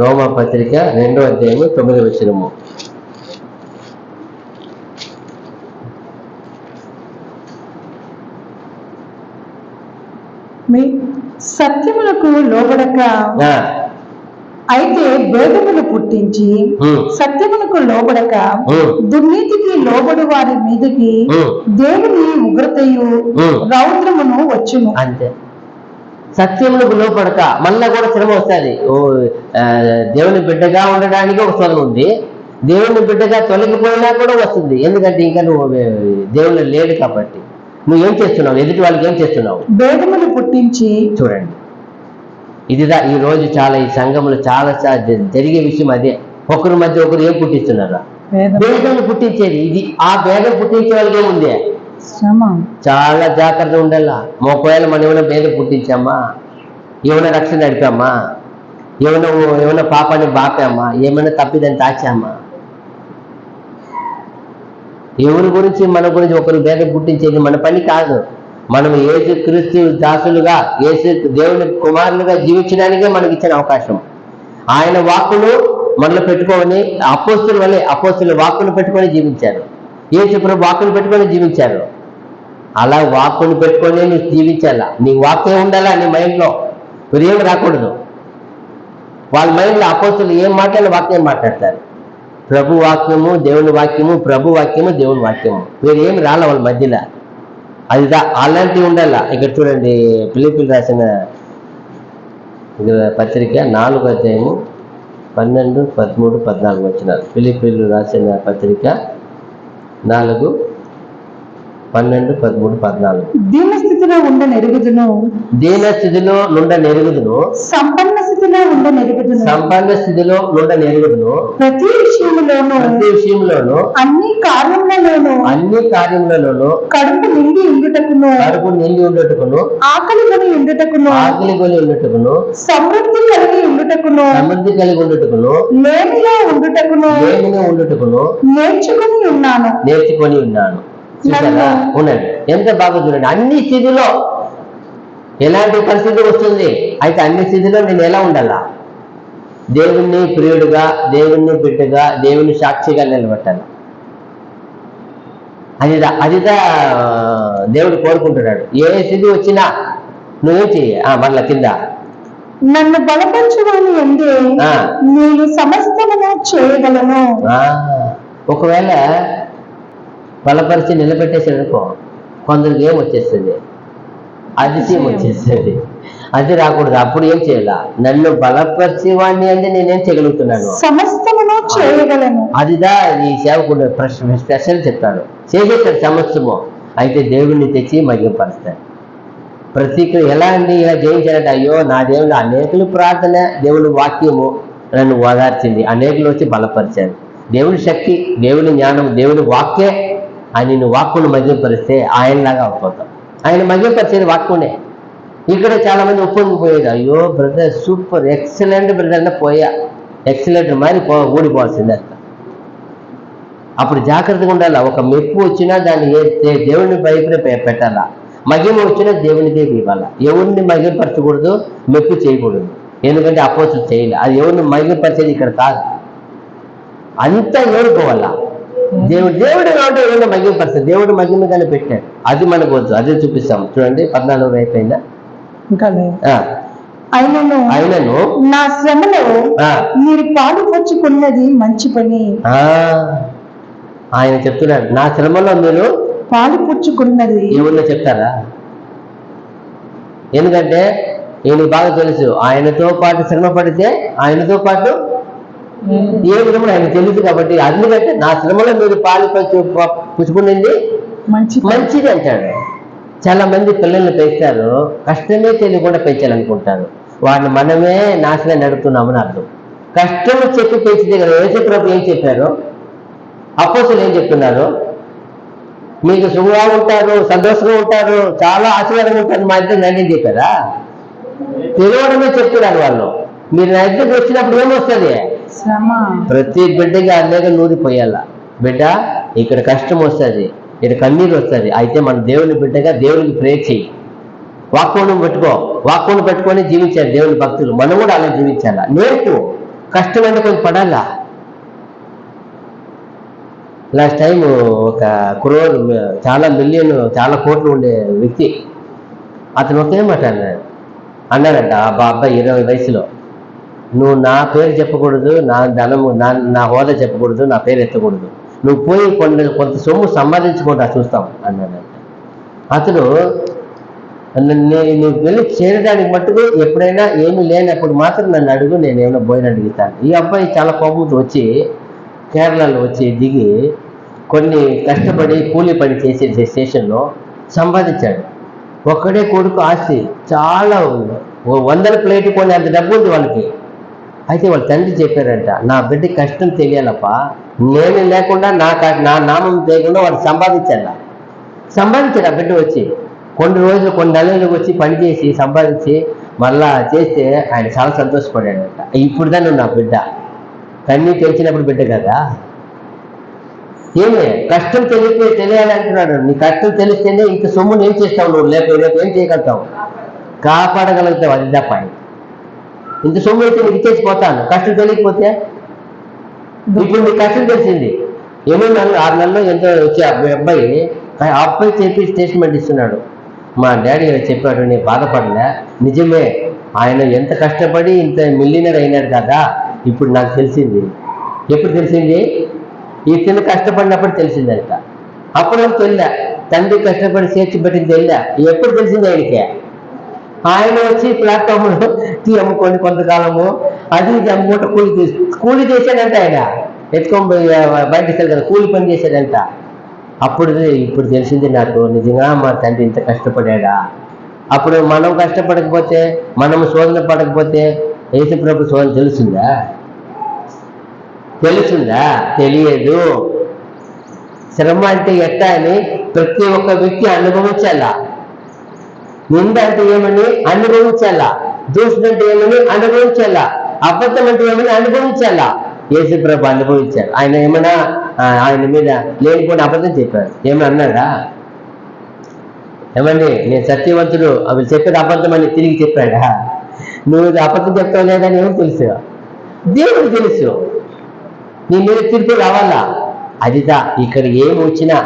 రోమపత్రిక 2వ అధ్యాయము 9వ వచనము. సత్యములకు లోబడక అయితే భేదములు పుట్టించి, సత్యములకు లోబడక దుర్నీతికి లోబడి వారి మీదకి దేవుని ఉగ్రతయు రౌద్రమును వచ్చును. అంతే, సత్యములకు లోపడక మళ్ళా కూడా శ్రమ వస్తుంది. దేవుని బిడ్డగా ఉండడానికి ఒక శోధన ఉంది, దేవుని బిడ్డగా తొలగిపోయినా కూడా వస్తుంది. ఎందుకంటే ఇంకా నువ్వు దేవుని లేడు కాబట్టి. నువ్వేం చేస్తున్నావు? ఎదుటి వాళ్ళకి ఏం చేస్తున్నావు? భేదములు పుట్టించి. చూడండి, ఇదిదా ఈ రోజు చాలా ఈ సంఘంలో చాలా జరిగే విషయం అదే. ఒకరి మధ్య ఒకరు ఏం పుట్టిస్తున్నారు? భేదాలు పుట్టించేది ఇది. ఆ భేదం పుట్టించే వాళ్ళకి ఏముంది? చాలా జాగ్రత్తగా ఉండాలా. ఒకవేళ మనం ఏమైనా భేదం పుట్టించామా, ఏమైనా రక్షణ నడిపామా, ఏమైనా పాపాన్ని బాపామా, ఏమైనా తప్పిదని తాచామా, ఎవరి గురించి మన గురించి ఒకరు భేదం పుట్టించేది మన పని కాదు. మనం యేసుక్రీస్తు దాసులుగా, దేవుని కుమారులుగా జీవించడానికే మనకి ఇచ్చిన అవకాశం. ఆయన వాక్కును మనలో పెట్టుకొని, అపోస్తుల వల్లే అపోస్తుల వాక్కును పెట్టుకొని జీవించారు. యేసు ప్రభు వాక్కును పెట్టుకొని జీవించారు. అలా వాక్కును పెట్టుకొని నువ్వు జీవించాలా. నీ వాక్యం ఉండాలా నీ మైండ్లో, ఏం రాకూడదు. వాళ్ళ మైండ్లో అపోస్తులు ఏం మాట్లాడిన వాక్యం మాట్లాడతారు. ప్రభు వాక్యము దేవుని వాక్యము, ప్రభు వాక్యము దేవుని వాక్యము, వేరేమి రాల వాళ్ళ మధ్యలో. అది అలాంటివి ఉండాల. ఇక్కడ చూడండి, ఫిలిప్పీలు రాసిన పత్రిక 4వ అధ్యాయము 12, 13, 14 వచ్చినారు. ఫిలిప్పీలు రాసిన పత్రిక 4, 12, 13, 14. దీనస్థితిలో ఉండ నెరుగుదును, దీన స్థితిలో నుండ నెరుగుదును, సంపన్న స్థితిలో ఉండ నెరుగుదును, సంపన్న స్థితిలో నుండ నెరుగుదును, ప్రతి విషయములోను ప్రతి విషయంలోను అన్ని కార్యములలోను కడుపు నిండి ఉండుటకును, ఆకలి కొని ఉండుటకును, సమృద్ధి కలిగి ఉండుటకును, లేమిగా ఉండుటకును నేర్చుకుని ఉన్నాను. చూసారా? ఉన్నది ఎంత బాగా చూడండి. అన్ని స్థితిలో ఎలాంటి పరిస్థితి వస్తుంది, అయితే అన్ని స్థితిలో నేను ఎలా ఉండాలా? దేవుణ్ణి ప్రియుడుగా, దేవుణ్ణి బిడ్డగా, దేవుని సాక్షిగా నిలబెట్టాలి. అదిదా దేవుడు కోరుకుంటున్నాడు. ఏ స్థితి వచ్చినా నువ్వేం చెయ్యి. మళ్ళా కింద నన్ను బలపరచువాని ఎందే నేను సమస్తమును చేయగలను. ఒకవేళ బలపరిచి నిలబెట్టేసాడు అనుకో, కొందరికి ఏం వచ్చేస్తుంది, అతిశయం వచ్చేస్తుంది. అది రాకూడదు. అప్పుడు ఏం చేయాల? నన్ను బలపరిచి వాడిని అంటే నేనేం చేయగలుగుతున్నాను, సమస్తమును చేయగలను. అదిదా ఈ సేవకుడు స్పెషల్ చెప్తాడు, చేసేస్తాడు సమస్తము. అయితే దేవుడిని తెచ్చి మహిమపరుస్తాడు. ప్రతిక్రియ ఎలా అండి ఇలా జయించాలంటే, అయ్యో నా దేవుడు అనేకులు ప్రార్థన, దేవుని వాక్యము నన్ను ఓదార్చింది, అనేకులు వచ్చి బలపరిచారు. దేవుని శక్తి, దేవుని జ్ఞానం, దేవుని వాక్యే. ఆయన వాక్కును మధ్యపరిస్తే ఆయనలాగా అయిపోతాం. ఆయన మధ్యపరిచేది వాక్కునే. ఇక్కడ చాలా మంది ఒప్పొంగిపోయేది, అయ్యో బ్రదర్ సూపర్ ఎక్సలెంట్ బ్రదర్ అంటే పోయా, ఎక్సలెంట్ మరి ఊడిపోవాల్సిందే. అప్పుడు జాగ్రత్తగా ఉండాలి. ఒక మెప్పు వచ్చినా దాన్ని దేవుని వైపునే పెట్టాలా, మహిమ వచ్చినా దేవునికే ఇవ్వాలా. ఎవరిని మహిమపరచకూడదు, మెప్పు చేయకూడదు. ఎందుకంటే అపోజిట్ చేయాలి. అది ఎవరిని మహిమపరిచేది ఇక్కడ కాదు, అంతా ఏడుకోవాలా. దేవుడు కాబట్టి ఎవరైనా మహిమపరుస్తాడు. దేవుడు మహిమగానే పెట్టాడు. అది మనకు వద్దు, అదే చూపిస్తాం. చూడండి 14 అయిపోయిందా? ఇంకా ఆయనను నా శ్రమలో మీరు పాలు పంచుకున్నది మంచి పని. ఆయన చెప్తున్నాడు, నా శ్రమలో మీరు పాలు పుచ్చుకున్నది. ఎవరిలో చెప్తారా? ఎందుకంటే ఈయనకు బాగా తెలుసు, ఆయనతో పాటు శ్రమ పడితే ఆయనతో పాటు ఏ విధంగా ఆయన తెలుసు. కాబట్టి అందుకంటే నా శ్రమలో మీరు పాలు పుచ్చుకునింది మంచిది అంటాడు. చాలా మంది పిల్లల్ని పెంచుతారు, కష్టమే తెలియకుండా పెంచాలనుకుంటారు. వాడిని మనమే నాశనం నడుపుతున్నామని అర్థం. కష్టం చెప్పి పెంచితే కదా. యేసుప్రభు ఏం చెప్పారు, అపోస్తలులు ఏం చెప్తున్నారు? మీకు సుఖంగా ఉంటారు, సంతోషంగా ఉంటారు, చాలా ఆశీర్వాదంగా ఉంటారు, మా ఇద్దరు నన్ను చెప్పారా? తెలియడమే చెప్తున్నారు వాళ్ళు. మీరు నా ఇద్దరికి వచ్చినప్పుడు ఏమొస్తుంది? ప్రతి బిడ్డకి అనేక నూరిపోయాల. బిడ్డ ఇక్కడ కష్టం వస్తుంది, ఇక్కడ కన్నీరు వస్తుంది. అయితే మన దేవుని బిడ్డగా దేవునికి ప్రే చేయి, వాక్కును పెట్టుకొని జీవించాలి దేవుని భక్తులు. మనం కూడా అలా జీవించాలా. నేర్పు. కష్టం అంటే కొంచెం పడాలా. లాస్ట్ టైం ఒక క్రోర్, చాలా మిలియన్, చాలా కోట్లు ఉండే వ్యక్తి, అతను ఒకే మాట అన్నాడంట. ఆ అబ్బాయి 20 వయసులో, నువ్వు నా పేరు చెప్పకూడదు, నా ధనము, నా హోదా చెప్పకూడదు, నా పేరు ఎత్తకూడదు, నువ్వు పోయి కొంత సొమ్ము సంపాదించుకుంటా చూస్తాం అన్నాడంట. అతను నువ్వు వెళ్ళి చేరడానికి మట్టుకు ఎప్పుడైనా ఏమీ లేనప్పుడు మాత్రం నన్ను అడుగు, నేను ఏమైనా పోయిన అడుగుతాను. ఈ అబ్బాయి చాలా కోపంతో వచ్చి కేరళలో వచ్చి దిగి కొన్ని కష్టపడి కూలీ పని చేసే స్టేషన్లో సంపాదించాడు. ఒక్కడే కొడుకు, ఆస్తి చాలా 100 ప్లేట్ కొని అంత డబ్బు ఉంది వాళ్ళకి. అయితే వాళ్ళ తండ్రి చెప్పారంట, నా బిడ్డకి కష్టం తెలియాలప్ప, నేను లేకుండా నా నామం తెలియకుండా వాడు సంపాదించాడు. ఆ బిడ్డ వచ్చి కొన్ని నెలలు వచ్చి పని చేసి సంపాదించి మళ్ళా చేస్తే ఆయన చాలా సంతోషపడాడంట. ఇప్పుడు దాన్ని నా బిడ్డ కన్నీ తెలిసినప్పుడు బిడ్డ కదా. ఏమి కష్టం తెలియాలంటున్నాడు. నీ కష్టం తెలిస్తేనే ఇంక సొమ్మును ఏం చేస్తావు నువ్వు, రేపు ఏం చేయగలుగుతావు, కాపాడగలుగుతావు. అది తప్ప ఇంత సొమ్ము అయితే నీకు ఇచ్చేసిపోతాను. కష్టం తెలియకపోతే ఇప్పుడు నీకు కష్టం తెలిసింది. 8 నెలలు 6 నెలల్లో ఎంతో వచ్చే అబ్బాయి చెప్పి స్టేట్మెంట్ ఇస్తున్నాడు. మా డాడీ చెప్పాడు, నేను బాధపడలే, నిజమే ఆయన ఎంత కష్టపడి ఇంత మిలియనర్ అయినాడు కదా, ఇప్పుడు నాకు తెలిసింది ఎప్పుడు తెలిసింది? ఈ తిన్న కష్టపడినప్పుడు తెలిసిందంట. అప్పుడు తెల్లా, తండ్రి కష్టపడి చేర్చి పెట్టింది తెల్లా. ఎప్పుడు తెలిసింది ఆయనకి? ఆయన వచ్చి ప్లాట్ఫామ్లో టీ అమ్ముకొని కొంతకాలము అది ఇది అమ్ముకుంటే కూలి చేశాడంట. ఆయన ఎత్తుకొని బయట ఇస్తారు కదా, కూలి పని చేశాడంట. ఇప్పుడు తెలిసింది నాకు, నిజంగా మా తండ్రి ఇంత కష్టపడాడా. అప్పుడు మనం కష్టపడకపోతే, మనము శోధన పడకపోతే యేసుప్రభు శోధన తెలుస్తుందా? తెలియదు. శ్రమ అంటే ఎట్టా అని ప్రతి ఒక్క వ్యక్తి అనుభవించాలా. నింద అంటే ఏమని అనుభవించాలా, దూషణ అంటే ఏమని అనుభవించాలా, అబద్ధం అంటే ఏమని అనుభవించాలా. యేసుప్రభు అనుభవించారు. ఆయన ఏమైనా ఆయన మీద లేనిపోయిన అబద్ధం చెప్పారు? ఏమని అన్నాడా? ఏమండి, నేను సత్యవంతుడు, అవి చెప్పేది అబద్ధం అని తిరిగి చెప్పాడా? నువ్వు అబద్ధం చెప్తావు లేదని ఏమో తెలుసు, దేవుడు తెలుసు. నీ మీద తీర్పు రావాలా. అదిదా ఇక్కడ ఏమి వచ్చినా,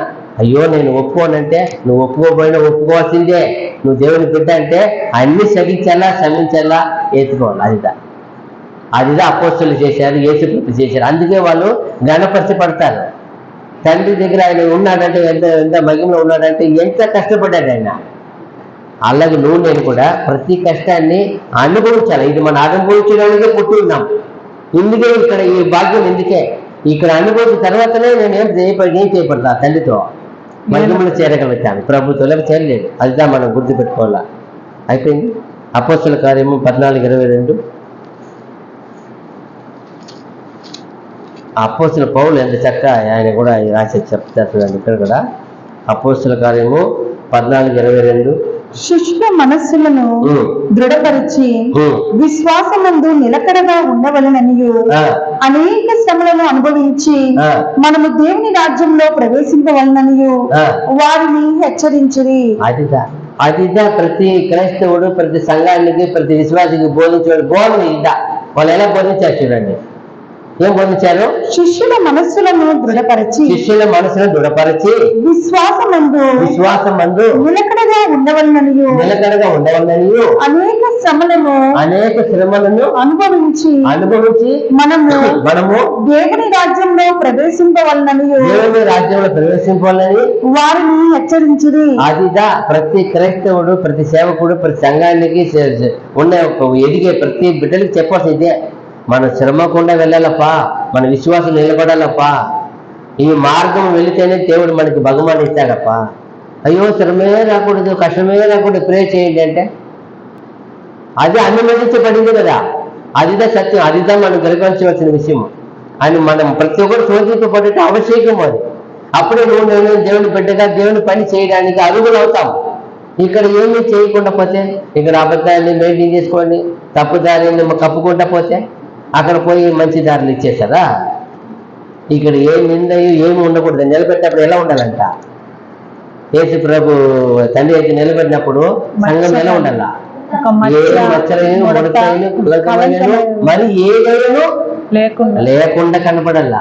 అయ్యో నేను ఒప్పుకోనంటే నువ్వు ఒప్పుకోపోయినా ఒప్పుకోవాల్సిందే. నువ్వు దేవుని బిడ్డ అంటే అన్ని సగించాలా, శ్రమించాలా, ఎత్తుకోవాలి. అదిదా అపోస్తలులు చేశారు, యేసుప్రభు చేశారు. అందుకే వాళ్ళు గణపరచబడతారు. తండ్రి దగ్గర ఆయన ఉన్నాడంటే ఎంత మహిమలో ఉన్నాడంటే ఎంత కష్టపడ్డాడు ఆయన. అలాగే నువ్వు నేను కూడా ప్రతి కష్టాన్ని అనుభవించాలి. ఇది మనం అనుభవించడానికే పుట్టి ఉన్నాం. ఇందుకే ఇక్కడ ఈ భాగ్యం, ఎందుకే ఇక్కడ అనుభవించిన తర్వాతనే నేను ఏం చేయబడతా, తండ్రితో మహిమలు చేరగలుగుతాను, ప్రభుత్వం చేరలేదు. అదిదా మనం గుర్తుపెట్టుకోవాలా. అయిపోయింది. అపోస్తలుల కార్యము 14:22. అపోస్తలుల పౌలు ఎంత చక్కగా ఆయన కూడా రాసి చెప్తారు ఇక్కడ కూడా. అపోస్తలుల కార్యము 14:22. శిష్యుల మనస్సులను దృఢపరిచి విశ్వాసమందు నిలకడగా ఉండవలననియు అనేక శ్రమలను అనుభవించి మనము దేవుని రాజ్యంలో ప్రవేశింపవలననియు వారిని హెచ్చరించిరి. అదిదా ప్రతి క్రైస్తవుడు, ప్రతి సంఘానికి, ప్రతి విశ్వాసికి బోధించే బోధన ఇదా. వాళ్ళు ఎలా బోధించారు చూడండి. ఏం బోధించారు? శిష్యుల మనస్సులను దృఢపరిచి విశ్వాసమందు నిలకడగా ఉండవలననియు అనేక శ్రమలను అనుభవించి మనము దేవుని రాజ్యంలో ప్రవేశింపవలననియు వారిని హెచ్చరించిరి. అదిదా ప్రతి క్రైస్తవుడు, ప్రతి సేవకుడు, ప్రతి సంఘానికి ఉన్న ఎదిగే ప్రతి బిడ్డలకి చెప్పాల్సి ఇదే. మనం శ్రమకుండా వెళ్ళాలప్పా, మన విశ్వాసం నిలబడాలప్పా. ఈ మార్గం వెళితేనే దేవుడు మనకి బహుమానం ఇస్తాడప్పా. అయ్యో శ్రమే రాకూడదు, కష్టమే రాకూడదు, ప్రే చేయండి అంటే అది అనుమతించబడింది కదా. అదిదా సత్యం, అదిదా మనం గ్రహించవలసిన విషయం అని మనం ప్రతి ఒక్కరు శోధింపబడే ఆవశ్యకం అది. అప్పుడే నేను దేవుని బిడ్డగా దేవుని పని చేయడానికి అరుగులు అవుతాం. ఇక్కడ ఏమీ చేయకుండా పోతే, ఇక్కడ అబద్ధాన్ని మెయింటైన్ చేసుకొని తప్పుదారిని కప్పుకుంటా పోతే అక్కడ పోయి మంచి దారులు ఇచ్చేసారా. ఇక్కడ ఏం నిందయో ఏమి ఉండకూడదు. నిలబెట్టినప్పుడు ఎలా ఉండాలంట? యేసుప్రభు తండ్రి అయితే నిలబెట్టినప్పుడు సంఘం ఎలా ఉండాలా? ఏ మచ్చలైన మరి ఏదైనా లేకుండా కనపడాలా.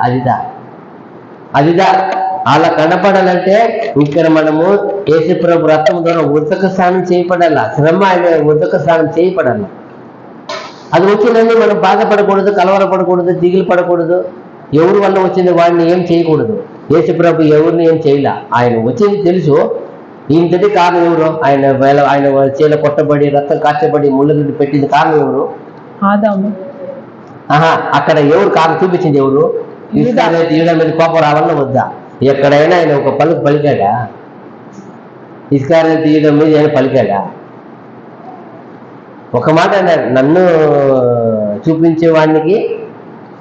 అదిదా అలా కనపడాలంటే ఇక్కడ మనము యేసుప్రభు రక్తం ద్వారా ఉదక స్నానం చేయబడాలా. శ్రమ ఆయన ఉదక స్నానం చేయబడాలా. అది వచ్చిందని మనం బాధపడకూడదు, కలవరపడకూడదు, దిగులు పడకూడదు. ఎవరి వల్ల వచ్చింది వాడిని ఏం చేయకూడదు. యేసుప్రభు ఎవరిని ఏం చేయలే. ఆయన వచ్చింది తెలుసు. ఇంతటి కారణం ఎవరు? ఆయన చేల కొట్టబడి రక్తం కాచబడి ముళ్ళ పెట్టింది కారణం ఎవరు? ఆదాము. అక్కడ ఎవరు కారణం చూపించింది? ఎవరు? ఇస్రాయేలు యూదా మీద కోపం రావాలన్నా వద్దా? ఎక్కడైనా ఆయన ఒక పలుకు పలికాడా? ఇస్రాయేలు యూదా మీద ఆయన పలికాడా? ఒక మాట అన్నాడు, నన్ను చూపించే వాడికి,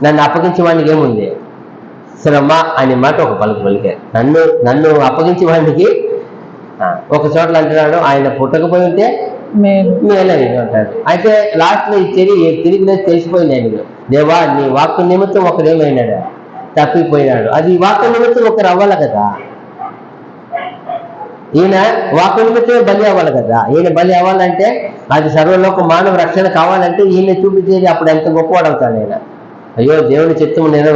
నన్ను అప్పగించే వాడికి ఏముంది? శ్రమ అనే మాట ఒక పలుకు పలికారు. నన్ను అప్పగించే వాడికి ఒక చోట్ల అంటున్నాడు, ఆయన పుట్టకపోయి ఉంటే మేలని అంటాడు. అయితే లాస్ట్లో ఈ తిరిగి తెలిసిపోయింది ఆయనకు. దేవా నీ వాక్కు నిమిత్తం ఒకరేమైనాడు, తప్పిపోయినాడు. అది వాక్కు నిమిత్తం ఒకరు అవ్వాలి కదా. ఈయన వాక్కు నిమిత్తమే బలి అవ్వాలి కదా. ఈయన బలి అవ్వాలంటే అది సర్వలోక మానవ రక్షణ కావాలంటే ఈయన చూపించేది. అప్పుడు ఎంత గొప్పవాడు అవుతాడు ఆయన. అయ్యో దేవుని చిత్తము నేను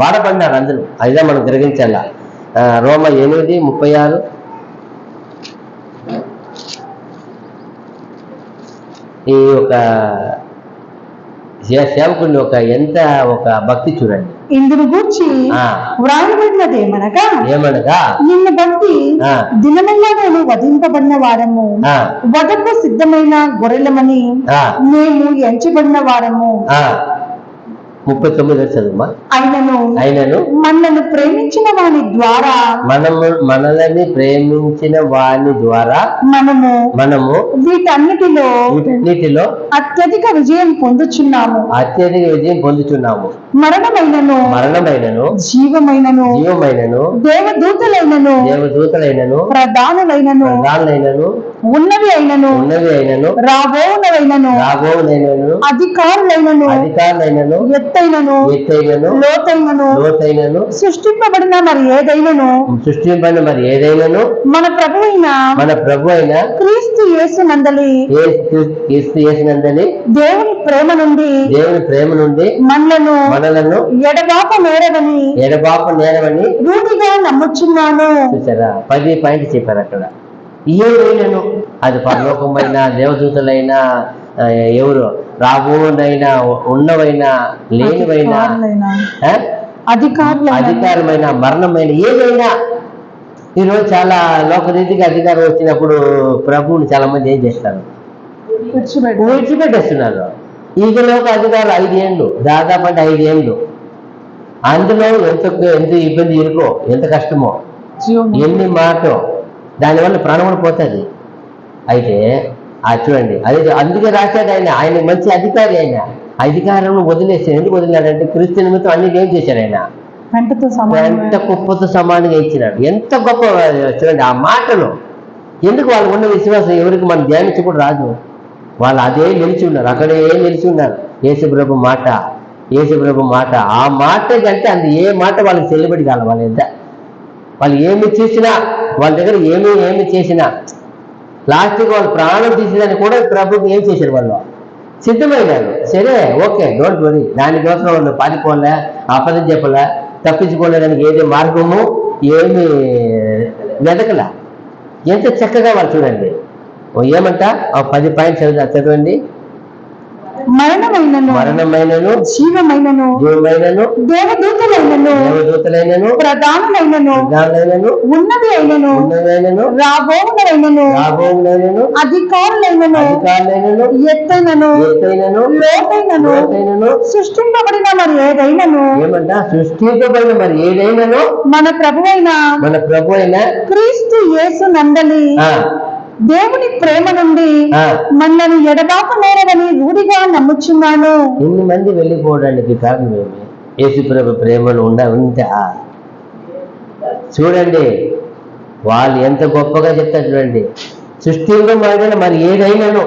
వాడబడినారు అందరూ. అదిదా మనం గ్రహించాల. రోమ 8:36. ఈ ఒక సేవకుడిని ఎంత భక్తి చూడండి. ఇందును గూర్చి ఆ. వ్రాయబడినదేమనగా ఏమనగా నిన్ను బట్టి ఆ. దినమెల్లా నేను వధింపబడిన వారము, ఆ, వధకు సిద్ధమైన గొర్రెలమని ఆ, మేము ఎంచబడిన వారము. ఆ. 39 చదువుమా. అయినను మనల్ని ప్రేమించిన వాని ద్వారా మనల్ని ప్రేమించిన వాని ద్వారా మనము వీటన్నిటిలో అత్యధిక విజయం పొందుచున్నాము. మరణమైనను జీవమైనను దేవదూతలైనను ప్రధానులైనను ఉన్నవి అయినను రాబోవునైనను అధికారులైనను ఎత్తైనను లోతైనను సృష్టింపబడిన మరి ఏదైనను మన ప్రభు అయిన క్రీస్తు యేసు నందలి దేవుని ప్రేమ నుండి మనలను ఎడబాప నేరవని రూఢిగా నమ్ముచున్నాను. చూసారా, 10 పాయింట్ చెప్పారు అక్కడ. ఏదైనాను, అది పరలోకమైన దేవదూతలైనా ఎవరు రాబోనైనా ఉన్నవైనా లేనివైనా అధికారమైన మరణమైన ఏదైనా. ఈరోజు చాలా లోకరీతిగా అధికారం వచ్చినప్పుడు ప్రభువుని చాలా మంది ఏం చేస్తారు, విడిచిపెట్టేస్తున్నారు. ఈగలోక అధికారం 5 ఏళ్ళు, దాదాపు అంటే 5 ఏళ్ళు. అందులో ఎంత ఇబ్బంది ఇరుకో, ఎంత కష్టమో, ఎన్ని మాటో, దానివల్ల ప్రాణం పోతుంది. అయితే అది చూడండి, అది అందుకే రాశాడు ఆయన మంచి అధికారి. ఆయన అధికారం వదిలేసాడు. ఎందుకు వదిలేడంటే క్రీస్తు నిమిత్తం అన్ని ఏం చేశాడు ఆయన, ఎంత కుప్పతో సమానంగా ఇచ్చినాడు. ఎంత గొప్ప చూడండి ఆ మాటలు. ఎందుకు వాళ్ళు ఉన్న విశ్వాసం ఎవరికి మనం ధ్యానించి కూడా రాదు. వాళ్ళు అదే నిలిచి ఉన్నారు, అక్కడే నిలిచి ఉన్నారు. యేసుప్రభు మాట ఆ మాట కంటే అంత ఏ మాట వాళ్ళకి చెల్లుబడి కాదు. వాళ్ళు ఏమి చేసినా, వాళ్ళ దగ్గర ఏమి చేసినా లాస్ట్కి వాళ్ళు ప్రాణం తీసేదాన్ని కూడా ప్రభుకి ఏం చేశారు, వాళ్ళు సిద్ధమైనారు. సరే, ఓకే, డోంట్ వరీ. దానికోసం వాళ్ళు పారిపోలే, అపదం చెప్పలే, తప్పించుకోలేదానికి ఏది మార్గము ఏమి వెతకలే. ఎంత చక్కగా వాళ్ళు చూడండి. ఏమంట 10 పాయింట్స్ చదవండి. మరణమైనను జీవమైనను దేవదూతలైనను ప్రధానులైనను ఉన్నది అయినను రాబోవునైనను అధికారులైనను ఎత్తైనను లోతైనను సృష్టింపబడిన మరి ఏదైనను మన ప్రభువైన క్రీస్తు యేసు నందలి దేవుని ప్రేమ నుండి మనల్ని ఎడబాప నేరవని రూఢిగా నమ్ముచున్నాను. ఇన్ని మంది వెళ్ళిపోవడానికి కారణం ఏమి? యేసుప్రభు ప్రేమను ఉందా? చూడండి, వాళ్ళు ఎంత గొప్పగా చెప్తారు చూడండి. సృష్టిలో మరి ఏదైనాను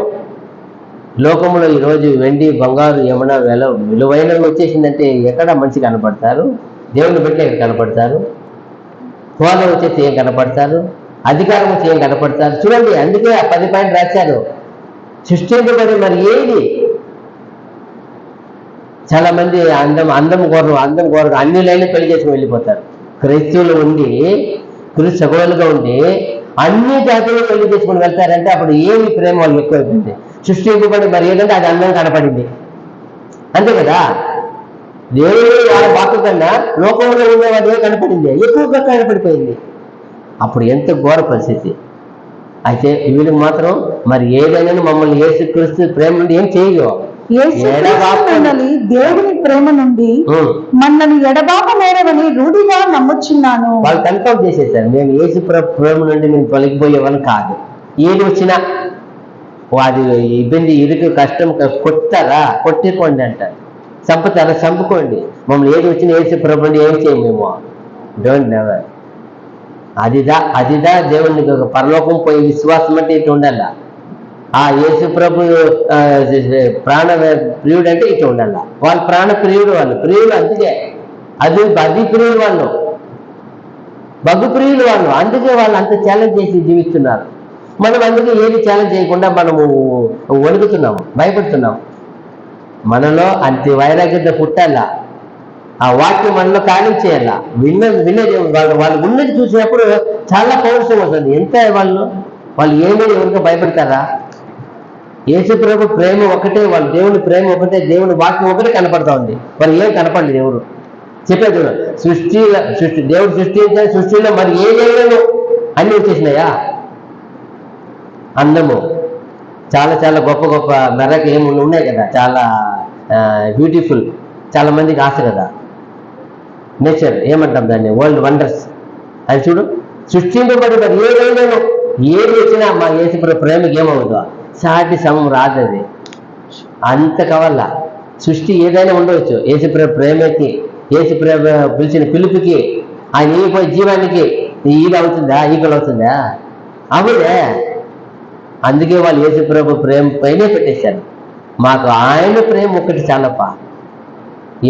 లోకంలో ఈరోజు వెండి బంగారు ఏమైనా విలువైన వచ్చేసిందంటే ఎక్కడ మనిషి కనపడతారు? దేవుని బిడ్డ ఎక్కడ కనపడతారు? హోదా వచ్చేసి ఏం కనపడతారు? అధికారం వచ్చి ఏం కనపడతారు? చూడండి, అందుకే ఆ 10 పాయింట్ రాశారు. సృష్టించబడి మరి ఏది? చాలా మంది అందం కోరు అన్ని లైన్లు పెళ్లి చేసుకుని వెళ్ళిపోతారు. క్రైస్తవులు ఉండి, క్రీస్తు సగోలుగా ఉండి అన్ని జాతులు పెళ్లి చేసుకుని వెళ్తారంటే అప్పుడు ఏమి ప్రేమ వాళ్ళు ఎక్కువైపోయింది. సృష్టించబడి మరి ఏదంటే అది అందం కనపడింది, అంతే కదా. దేవుడు వాళ్ళ వాక్కు కన్నా లోకంలో ఉండేవాడు ఏ కనపడింది, ఎక్కువగా కనపడిపోయింది. అప్పుడు ఎంత ఘోర పరిస్థితి. అయితే వీళ్ళకి మాత్రం మరి ఏదైనా మమ్మల్ని యేసుక్రీస్తు ప్రేమ నుండి ఏం చేయో, దేవుని ప్రేమ నుండి మనల్ని ఎడబాప నేరవని రూఢిగా నమ్ముచున్నాను. వాళ్ళు కన్ఫర్మ్ చేసేసారు, మేము యేసు ప్రేమ నుండి మేము తొలగిపోయేవని కాదు. ఏది వచ్చినా అది ఇబ్బంది, ఇరుకు, కష్టం కొట్టుకోండి అంటారు. చంపుతారా, చంపుకోండి. మమ్మల్ని ఏది వచ్చినా యేసు ప్రభు నుండి ఏం చేయం మేము. Don't never. అదిదా దేవుని పరలోకం పోయే విశ్వాసం అంటే ఇటు ఉండాల. ఆ యేసు ప్రభు ప్రాణ ప్రియుడు అంటే ఇటు ఉండాల. వాళ్ళు ప్రాణ ప్రియుడు, ప్రియుడు. అందుకే అది ప్రియుడు, బగ్గు ప్రియులు వాళ్ళు. అందుకే వాళ్ళు అంత ఛాలెంజ్ చేసి జీవిస్తున్నారు. మనం అందుకే ఏది ఛాలెంజ్ చేయకుండా మనము వణుకుతున్నాము, భయపడుతున్నాము. మనలో అంత వైరాగ్యత పుట్టాల. ఆ వాక్యం మనలో ఖాళీ చేయాల. విన్నది వాళ్ళు ఉన్నది చూసినప్పుడు చాలా పౌరుషం వస్తుంది. ఎంత వాళ్ళు ఏమీ ఎవరికో భయపడతారా? యేసుప్రభు ప్రేమ ఒకటే, వాళ్ళ దేవుని ప్రేమ ఒకటే, దేవుని వాక్యం ఒకటే కనపడతా ఉంది. వాళ్ళు ఏం కనపడలేదు ఎవరు. చెప్పాడు సృష్టి దేవుడు సృష్టించిన సృష్టిలో మరి ఏ లేదు అన్ని వచ్చేసినాయా? అందము, చాలా చాలా గొప్ప గొప్ప మెరక ఏమి ఉన్నాయి కదా, చాలా బ్యూటిఫుల్, చాలా మందికి ఆశ కదా. నేచర్ ఏమంటాం దాన్ని, వరల్డ్ వండర్స్. అది చూడు, సృష్టింపబడి మరి ఏదైనా ఏది వచ్చినా మా యేసు ప్రేమకి ఏమవుతుందో సాటి సమం రాదు. అది అంత కావాలా. సృష్టి ఏదైనా ఉండవచ్చు, యేసు ప్రేమకి, యేసు ప్రేమ పిలిచిన పిలుపుకి, ఆయన ఈగిపోయి జీవానికి ఈగ అవుతుందా, ఈగలు అవుతుందా? అవునే. అందుకే వాళ్ళు యేసు ప్రభు ప్రేమ పైనే పెట్టేశారు. మాకు ఆయన ప్రేమ ఒక్కటి చాలప్ప.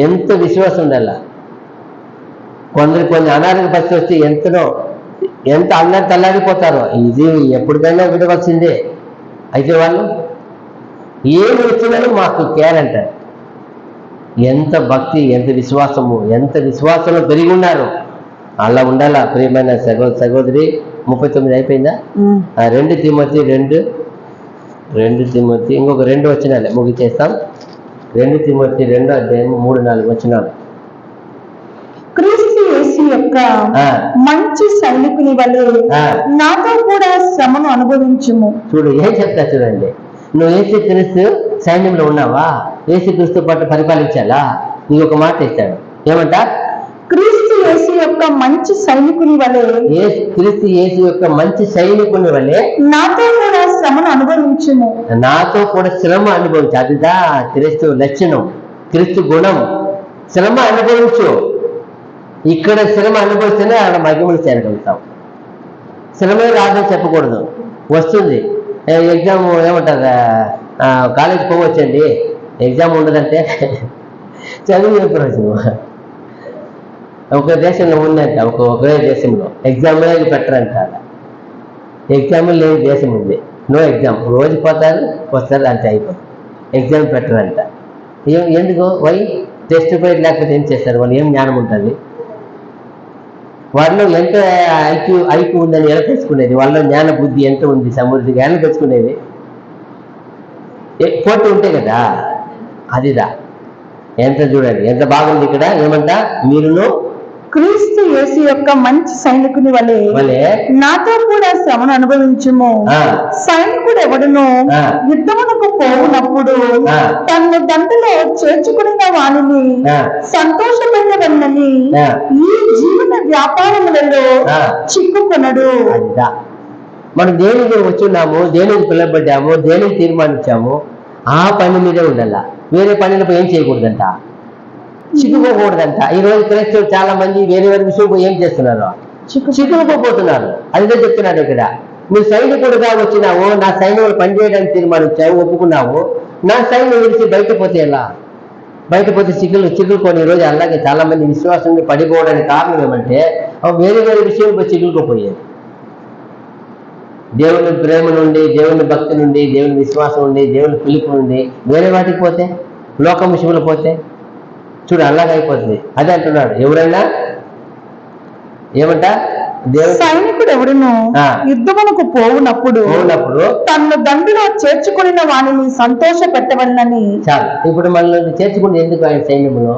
ఎంత విశ్వాసం ఉండాల. కొన్ని అనారోగ్య పరిస్థితి వస్తే ఎంత అందరు తల్లాడిపోతారో, ఇది ఎప్పటికైనా విడవలసిందే. అయితే వాళ్ళు ఏమి వచ్చినారో మాకు కేర్ అంటారు. ఎంత భక్తి, ఎంత విశ్వాసము, ఎంత విశ్వాసంలో పెరిగి ఉన్నారు. అలా ఉండాలా ప్రియమైన సహోదరి. 39 అయిపోయిందా? 2 తిమోతి ఇంకొక 2 వచనాలే ముగిచేస్తాం. 2 తిమోతి 2 అధ్యాయం 3-4 వచనాలు. క్రీస్తు యేసు యొక్క మంచి సైనికుని వలె నాతో కూడా శ్రమను అనుభవించుము. చూడు ఏం చెప్తా చూడండి. నువ్వు యేసు క్రీస్తు సైన్యంలో ఉన్నావా? యేసు క్రీస్తు పాటు పరిపాలించాలా? నీకు ఒక మాట ఇస్తాడు. ఏమంటా? క్రీస్తు యేసు యొక్క మంచి సైనికుని వలె, క్రీస్తు యేసు యొక్క మంచి సైనికుని వలె నాతో కూడా శ్రమను అనుభవించుము. నాతో కూడా శ్రమ అనుభవించు. అదిదా క్రీస్తు లక్షణం, క్రీస్తు గుణం. శ్రమ అనుభవించు. ఇక్కడ శ్రమ అనుభవిస్తేనే ఆడ మహిమలు చేరగలుగుతాం. శ్రమే రాదని చెప్పకూడదు, వస్తుంది. ఎగ్జామ్ ఏమంటారు, కాలేజ్ పోవచ్చండి, ఎగ్జామ్ ఉండదంటే చదువు చెప్పవచ్చు. ఒక దేశంలో ఉందంట, ఒకే దేశంలో ఎగ్జామ్లే పెట్టరంట. ఎగ్జామ్ లేని దేశం ఉంది, నో ఎగ్జామ్. రోజు పోతారు వస్తారు, అంతే అయిపోతుంది. ఎగ్జామ్ పెట్టరంట. ఎందుకు? వై? టెస్ట్ పేరు లేకపోతే ఏం చేస్తారు వాళ్ళు? ఏం జ్ఞానం ఉంటుంది వాళ్ళలో? ఎంత ఐక్యూ ఉందని ఎలా తెలుసుకునేది? వాళ్ళలో జ్ఞాన బుద్ధి ఎంత ఉంది, సమృద్ధిగా ఎలా తెలుసుకునేది? పోటీ ఉంటే కదా. అదిదా ఎంత చూడండి, ఎంత బాగుంది ఇక్కడ. ఏమంట? మీరును క్రీస్తు యేసు యొక్క మంచి సైనికుని వలె నాతో కూడా శ్రమను అనుభవించుము. సైనికుడు ఎవడును యుద్ధమునకు పోవునప్పుడు తన దండలో చేర్చుకున్న వాణిని సంతోషపెట్టవలనని ఈ జీవన వ్యాపారములలో చిక్కుకొనడు. మనం దేనికి వచ్చున్నాము, దేనికి పిల్లబడ్డాము, దేనికి తీర్మానించాము, ఆ పని మీదే ఉండాల. వేరే పనిలో ఏం చేయకూడదంట, చిక్కుకోకూడదంట. ఈ రోజు క్రైస్తవులు చాలా మంది వేరే విషయం ఏం చేస్తున్నారు, చిక్కుకోపోతున్నారు. అదే చెప్తున్నాడు ఇక్కడ. నువ్వు సైనికుడుగా వచ్చినావు, నా సైన్యంలో పనిచేయడానికి తీర్మానించావు, ఒప్పుకున్నావు. నా సైన్యం విడిచి బయట పోతే ఎలా? బయట పోతే చిక్కుకొని ఈ రోజు అలాగే చాలా మంది విశ్వాసం పడిపోవడానికి కారణం ఏమంటే వేరే విషయం చిక్కుకోపోయేది. దేవుని ప్రేమ నుండి, దేవుని భక్తి నుండి, దేవుని విశ్వాసం నుండి, దేవుని పిలుపు నుండి వేరే వాటికి పోతే, లోకం విషయంలో పోతే చూడు అలాగైపోతుంది. అదే అంటున్నాడు. ఎవరైనా ఏమంట? సైనికుడు ఎవడును యుద్ధమునకు పోవునప్పుడు తన దండులో చేర్చుకున్న వాణిని సంతోష పెట్టవలనని. చాలు. ఇప్పుడు మనల్ని చేర్చుకుని ఎందుకు? ఆయన సైన్యంలో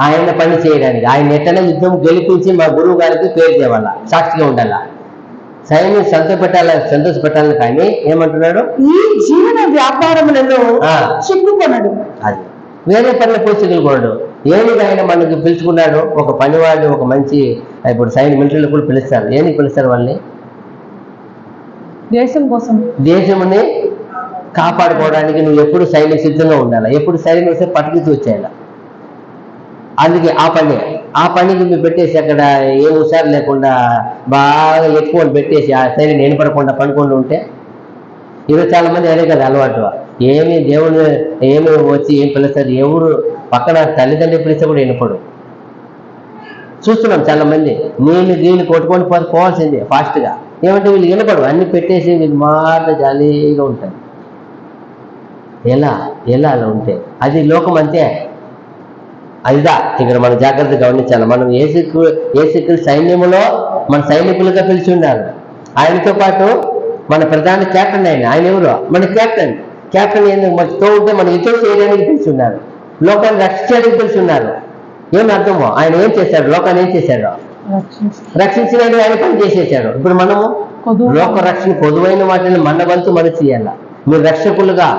ఆయన పని చేయడానికి. ఆయన ఎట్లనే యుద్ధం గెలిపించి మా గురువు గారికి పేరు తేవాల, సాక్షిగా ఉండాల, సైన్యం సంతోష పెట్టాలని. కానీ ఏమంటున్నాడు? ఈ జీవన వ్యాపారములలో చిక్కుకొనడు. అది వేరే పనుల పోయి చిక్కుకోడు. ఏమిగా ఆయన మనకి పిలుచుకున్నాడు? ఒక పనివాడు, ఒక మంచి, ఇప్పుడు మిలిటరీలో కూడా పిలుస్తారు. ఏనికి పిలుస్తారు వాళ్ళని? దేశం కోసం, దేశంని కాపాడుకోవడానికి. నువ్వు ఎప్పుడు సైన్యం సిద్ధంగా ఉండాలి, ఎప్పుడు సైన్యం వస్తే పట్టుకు వచ్చేయాలి. అందుకే ఆ పనికి మీరు పెట్టేసి అక్కడ ఏ హుషారు లేకుండా బాగా ఎక్కువ పెట్టేసి ఆ సైన్యం ఏర్పడకుండా పనుకొని ఉంటే, ఈరోజు చాలా మంది అదే కదా అలవాటు. దేవుని ఏమి వచ్చి ఏం పిలుస్తారు, ఎవరు పక్కన తల్లిదండ్రులు పిలిస్తే కూడా వినపడు. చూస్తున్నాం చాలా మంది నీళ్ళు కొట్టుకొని పోవాల్సిందే ఫాస్ట్గా. ఏమంటే వీళ్ళు వినపడు, అన్ని పెట్టేసి వీళ్ళు మాట జాలీగా ఉంటారు. ఎలా అలా ఉంటే అది లోకం అంతే. అదిదా ఇక్కడ మనం జాగ్రత్తగా గమనించాలి. మనం ఏసుక్రీస్తు సైన్యములో మన సైనికులుగా పిలిచి ఉన్నారు. ఆయనతో పాటు మన ప్రధాన క్యాప్టెన్ ఆయన ఎవరు? మన క్యాప్టెన్ ఎందుకు మనతో ఉంటే మన యుద్ధం చేయడానికి పిలిచి ఉన్నారు, లోకాన్ని రక్షించడానికి పిలిచి ఉన్నారు. ఏం అర్థమో? ఆయన ఏం చేశాడు? లోకాన్ని ఏం చేశాడు? రక్షించినాడు, ఆయన పని చేసేసాడు. ఇప్పుడు మనము లోక రక్షణ పొదువైన వాటిని మన వంతు మనం చేయాల. మీరు రక్షకులుగా,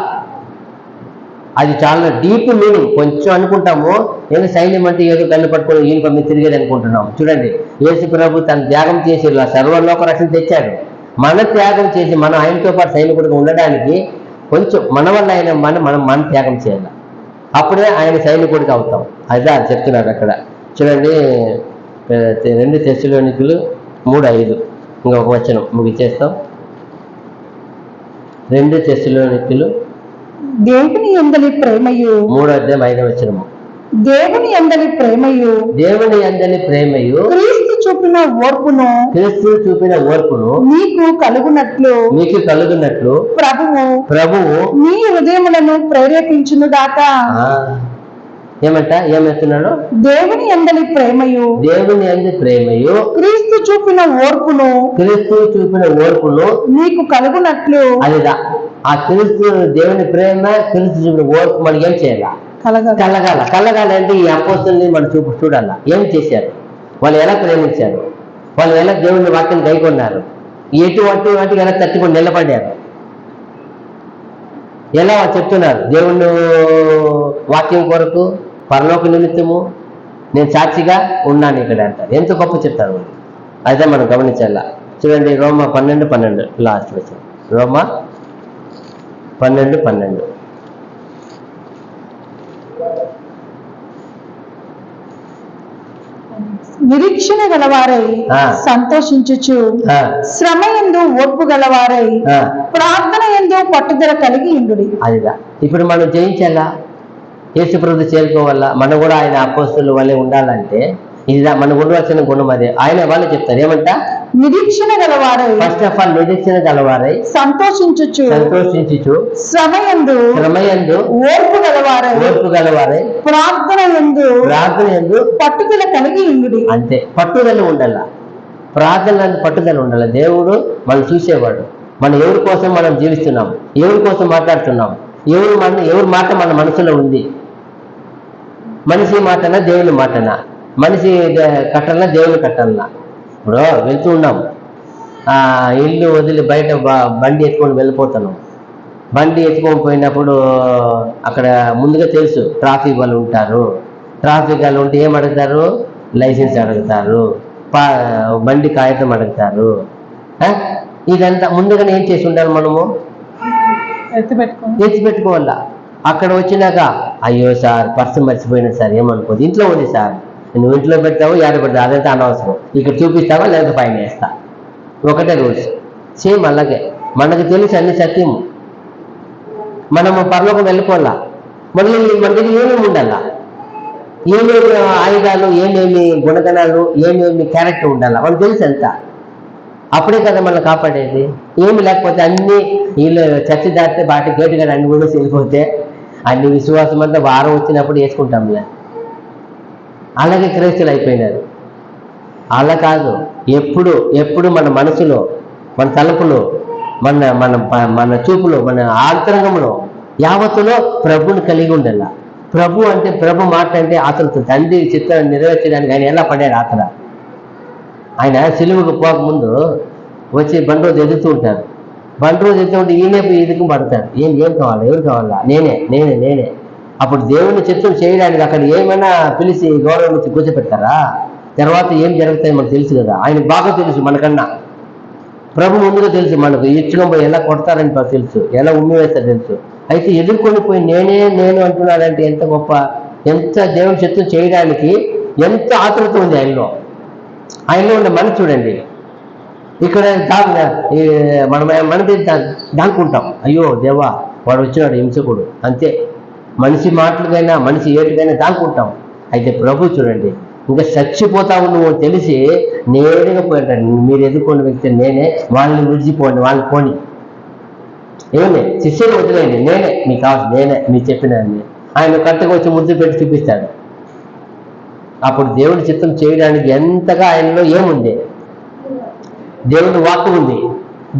అది చాలా డీప్ మీనింగ్. కొంచెం అనుకుంటాము ఏదో సైన్యం అంటే ఏదో కళ్ళు పట్టుకొని ఈయన మీద తిరిగేది అనుకుంటున్నాం. చూడండి, యేసు ప్రభు తన త్యాగం చేసి సర్వలోక రక్షణ తెచ్చాడు. మన త్యాగం చేసి మనం ఆయనతో పాటు సైనికుడిగా ఉండడానికి కొంచెం మన వల్ల ఆయన మన త్యాగం చేయాలి. అప్పుడే ఆయన సైనికుడిగా అవుతాం. అదే చెప్తున్నారు అక్కడ. చూడండి, 2 తెస్సలోనికీయులు 3:5 ఇంకొక వచనం ముగిచేస్తాం. 2 తెస్సలోనికీయులు దేవుని యందలి ప్రేమయు 3:5 దేవుని యందలి ప్రేమయు దేవుని యందలి ప్రేమయు క్రీస్తు చూపిన ఓర్పును మీకు కలుగునట్లు ప్రభువు మీ హృదయములను ప్రేరేపించునుగాక. ఏమెత్తున్నాడు? దేవుని యందలి ప్రేమయు క్రీస్తు చూపిన ఓర్పును మీకు కలుగునట్లు. అదిదా ఆ క్రీస్తు దేవుని ప్రేమ, క్రీస్తు చూపిన ఓర్పు మనకి ఏం చేయాలా? కలగాలంటే ఈ అపోస్తుల్ని మనం చూడాలా. ఏం చేశారు? వాళ్ళు ఎలా ప్రేమించారు? వాళ్ళు ఎలా దేవుని వాక్యం గైకొన్నారు? ఎటువంటి వాటికి ఎలా తట్టుకొని నిలబడ్డారు? ఎలా చెప్తున్నారు? దేవుని వాక్యం కొరకు, పరలోక నిమిత్తము నేను సాక్షిగా ఉన్నాను ఇక్కడ అంటారు. ఎంత గొప్ప చెప్తారు వాళ్ళు. అదే మనం గమనించాలా. చూడండి, రోమా 12:12 లాస్ట్ వచ్చింది. రోమా 12:12 నిరీక్షణ గలవారై సంతోషించుచు, శ్రమయందు ఓర్పు గలవారై ప్రార్థన యందు పట్టుదల కలిగి ఉండుడి. అదిగా ఇప్పుడు మనం జయించాలా, యేసుప్రభు చేరుకోవాలా. మనం కూడా ఆయన అపోస్తుల వల్లే ఉండాలంటే ఇది మనకు ఉండవలసిన గుణం. అదే ఆయన వాళ్ళు చెప్తారు. ఏమంట? నిరీక్షణ గలవారై, ఫస్ట్ ఆఫ్ ఆల్ నిరీక్షణ గలవారై సంతోషించుచు శ్రమయందు ఓర్పు గలవారై ప్రార్థన యందు పట్టుదల కలిగి ఉండుడి. అంతే, పట్టుదల ఉండాల. ప్రార్థన పట్టుదల ఉండాల. దేవుడు మనం చూసేవాడు. మనం ఎవరి కోసం మనం జీవిస్తున్నాం, ఎవరి కోసం మాట్లాడుతున్నాం, ఎవరి మాట మన మనసులో ఉంది. మనిషి మాటనా దేవుని మాటనా? మనిషి కట్టాలన్నా దేవుని కట్టాలన్నా? ఇప్పుడు వెళ్తూ ఉన్నాం, ఇల్లు వదిలి బయట బండి ఎత్తుకొని వెళ్ళిపోతున్నాం. బండి ఎత్తుకొని పోయినప్పుడు అక్కడ ముందుగా తెలుసు ట్రాఫిక్ వాళ్ళు ఉంటారు. ట్రాఫిక్ వాళ్ళు ఉంటే ఏం అడుగుతారు? లైసెన్స్ అడుగుతారు, బండి కాగితం అడుగుతారు. ఇదంతా ముందుగానే ఏం చేసి ఉండాలి? మనము ఎత్తి పెట్టుకోవాలా. అక్కడ వచ్చినాక అయ్యో సార్ పర్సు మర్చిపోయినా సార్, ఏమనుకోదు, ఇంట్లో ఉంది సార్, నువ్వు ఇంట్లో పెడతావు, ఏడ పెడతావు, అదంతా అనవసరం. ఇక్కడ చూపిస్తావా లేదా ఫైన్ వేస్తా. ఒకటే రూల్స్. సేమ్ అలాగే మనకు తెలిసి అన్ని సత్యం. మనము పరలోకం వెళ్ళిపోవాలా. మళ్ళీ మన దగ్గర ఏమేమి ఉండాలా, ఏమేమి ఆయుధాలు, ఏమేమి గుణగణాలు, ఏమేమి క్యారెక్టర్ ఉండాలా మనకు తెలుసు అంతా. అప్పుడే కదా మనల్ని కాపాడేది. ఏమి లేకపోతే అన్ని వీళ్ళు చర్చి దాటితే బాటి గేటు కానీ అన్ని కూడా వెళ్ళిపోతే అన్ని విశ్వాసం అంతా వారం వచ్చినప్పుడు వేసుకుంటాంలే. అలాగే క్రైస్తులు అయిపోయినారు. అలా కాదు, ఎప్పుడు మన మనసులో, మన తలుపులో, మన చూపులో, మన ఆంతరంగంలో, యావత్తులో ప్రభుని కలిగి ఉండాల. ప్రభు అంటే, ప్రభు మాట అంటే అతను తండ్రి చిత్తాన్ని నెరవేర్చడానికి ఆయన ఎలా పడాడు ఆతర. ఆయన సిలువకు పోకముందు వచ్చి బండి రోజు ఎదుగుతూ ఉంటారు. బండి రోజు ఎదుగుతూ ఉంటే ఈయనే ఎదుగు పడతాడు. ఏం కావాలా, ఎవరు కావాలా? నేనే. అప్పుడు దేవుని చిత్తం చేయడానికి అక్కడ ఏమైనా పిలిచి గౌరవం నుంచి కూర్చోపెడతారా? తర్వాత ఏం జరుగుతాయి మనకు తెలుసు కదా. ఆయన బాగా తెలుసు మనకన్నా. ప్రభు ముందుగా తెలుసు మనకు. ఇచ్చుకొని పోయి ఎలా కొడతారని తెలుసు, ఎలా ఉమ్మి వేస్తారు తెలుసు. అయితే ఎదుర్కొని పోయి నేను అంటున్నాడంటే ఎంత గొప్ప, ఎంత దేవుని చిత్తం చేయడానికి ఎంత ఆతృత ఉంది ఆయనలో ఉన్న మనసు చూడండి. ఇక్కడ మన దాక్కుంటాం. అయ్యో దేవా వాడు వచ్చినాడు హింసకుడు, అంతే. మనిషి మాటలకైనా మనిషి ఏటుకైనా దాక్కుంటాం. అయితే ప్రభు చూడండి, ఇంకా చచ్చిపోతావు నువ్వు తెలిసి నేరుగా పోయింటాడు. మీరు ఎదుర్కొన్న వ్యక్తి నేనే, వాళ్ళని విడిచిపోండి, వాళ్ళని పోని. ఏమే శిష్యులు వదిలేయండి, నేనే మీకు కావాలి, నేనే మీకు చెప్పినాన్ని. ఆయన కరెక్ట్గా వచ్చి ముద్దు పెట్టి చూపిస్తాడు. అప్పుడు దేవుడి చిత్తం చేయడానికి ఎంతగా ఆయనలో ఏముంది? దేవుని వాక్కు ఉంది.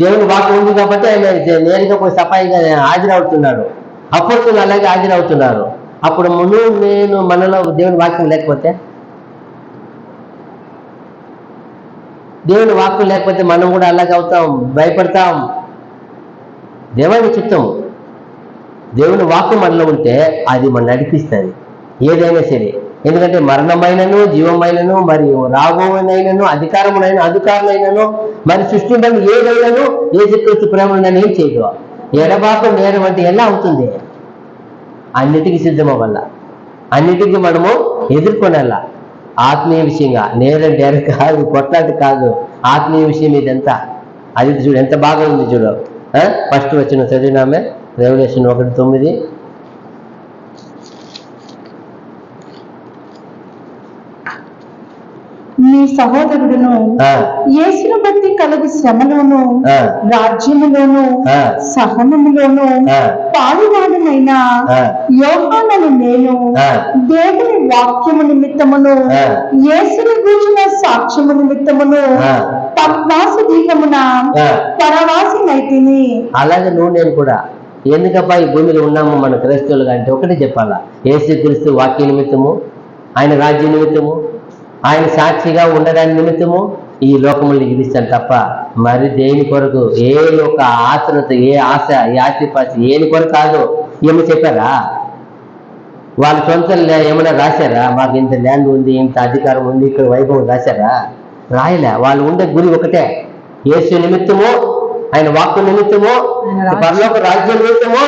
దేవుని వాక్కు ఉంది కాబట్టి ఆయన నేరుగా పోయి సఫాయిగా హాజరవుతున్నాడు. అపోస్తులు అలాగే హాజరవుతున్నారు. అప్పుడు నేను మనలో దేవుని వాక్యం లేకపోతే, దేవుని వాక్యం లేకపోతే మనం కూడా అలాగే అవుతాం, భయపడతాం. దేవుని చిత్తం, దేవుని వాక్యం మనలో ఉంటే అది మనం నడిపిస్తుంది ఏదైనా సరే. ఎందుకంటే మరణమైనను జీవమైనను మరియు రాబోనైనను అధికారులైనను మరి సృష్టింపని ఏదైనాను యేసుక్రీస్తు ప్రేమ ఏం చేయదు. ఎడబాపు నేరం అంటే ఎలా అవుతుంది? అన్నిటికీ సిద్ధమవ్వాల, అన్నిటికీ మనము ఎదుర్కొనాల. ఆత్మీయ విషయంగా నేరం డేర కాదు, కొట్లాట కాదు, ఆత్మీయ విషయం ఇదంతా. అది చూడు ఎంత బాగా ఉంది చూడు. ఫస్ట్ వచ్చిన చదివినామే రెవల్యూషన్ 1:9. నీ సహోదరుడును యేసును బట్టి కలుగు శ్రమలోను రాజ్యములోను సహనములోను పాలువాడునైన యోహానను నేను దేవుని వాక్యము నిమిత్తమును యేసుని గూర్చిన సాక్ష్యము నిమిత్తమును పద్మాసు దీపమున పరవాసినైతిని. అలాగే నేను కూడా ఎందుకప్ప ఈ భూమిలో ఉన్నాము మన క్రైస్తవులుగా అంటే ఒకటే చెప్పాలా, యేసుక్రీస్తు వాక్య నిమిత్తము, ఆయన రాజ్య నిమిత్తము, ఆయన సాక్షిగా ఉండడాని నిమిత్తము ఈ లోకములు జీవిస్తాను తప్ప మరి దేని కొరకు ఏ యొక్క ఆతృత, ఏ ఆశ, ఏ ఆశపాసి ఏని కొరకు కాదు. ఏమో చెప్పారా? వాళ్ళ సొంత ఏమైనా రాశారా? మాకు ఇంత ల్యాండ్ ఉంది, ఇంత అధికారం ఉంది, ఇక్కడ వైభవం రాశారా? రాయలే. వాళ్ళు ఉండే గురి ఒకటే, యేసు నిమిత్తము, ఆయన వాక్కు నిమిత్తము, పరలోక రాజ్యం నిమిత్తము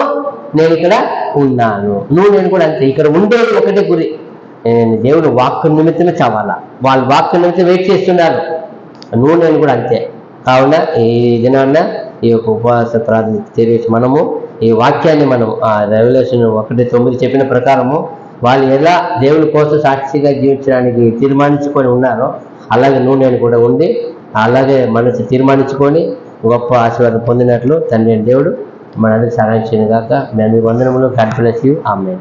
నేను ఇక్కడ ఉన్నాను. నేను కూడా అంతే. ఇక్కడ ఉండేది ఒకటే గురి, నేను దేవుడు వాక్కు నిమిత్తమే చావాలా. వాళ్ళ వాక్కు నిమిత్తం వెయిట్ చేస్తున్నారు. నేను కూడా అంతే. కావున ఈ దినాన్న ఈ యొక్క ఉపవాస ప్రార్థన తెలియచి మనము ఈ వాక్యాన్ని మనం ఆ రెవల్యూషన్ 1:9 చెప్పిన ప్రకారము వాళ్ళు ఎలా దేవుని కోసం సాక్షిగా జీవించడానికి తీర్మానించుకొని ఉన్నారో అలాగే నేను కూడా ఉండి అలాగే మనసు తీర్మానించుకొని గొప్ప ఆశీర్వాదం పొందినట్లు తండ్రి దేవుడు మనందరికీ సహాయం చేయను గాక. మేము వందనములు. God bless you. ఆమేన్.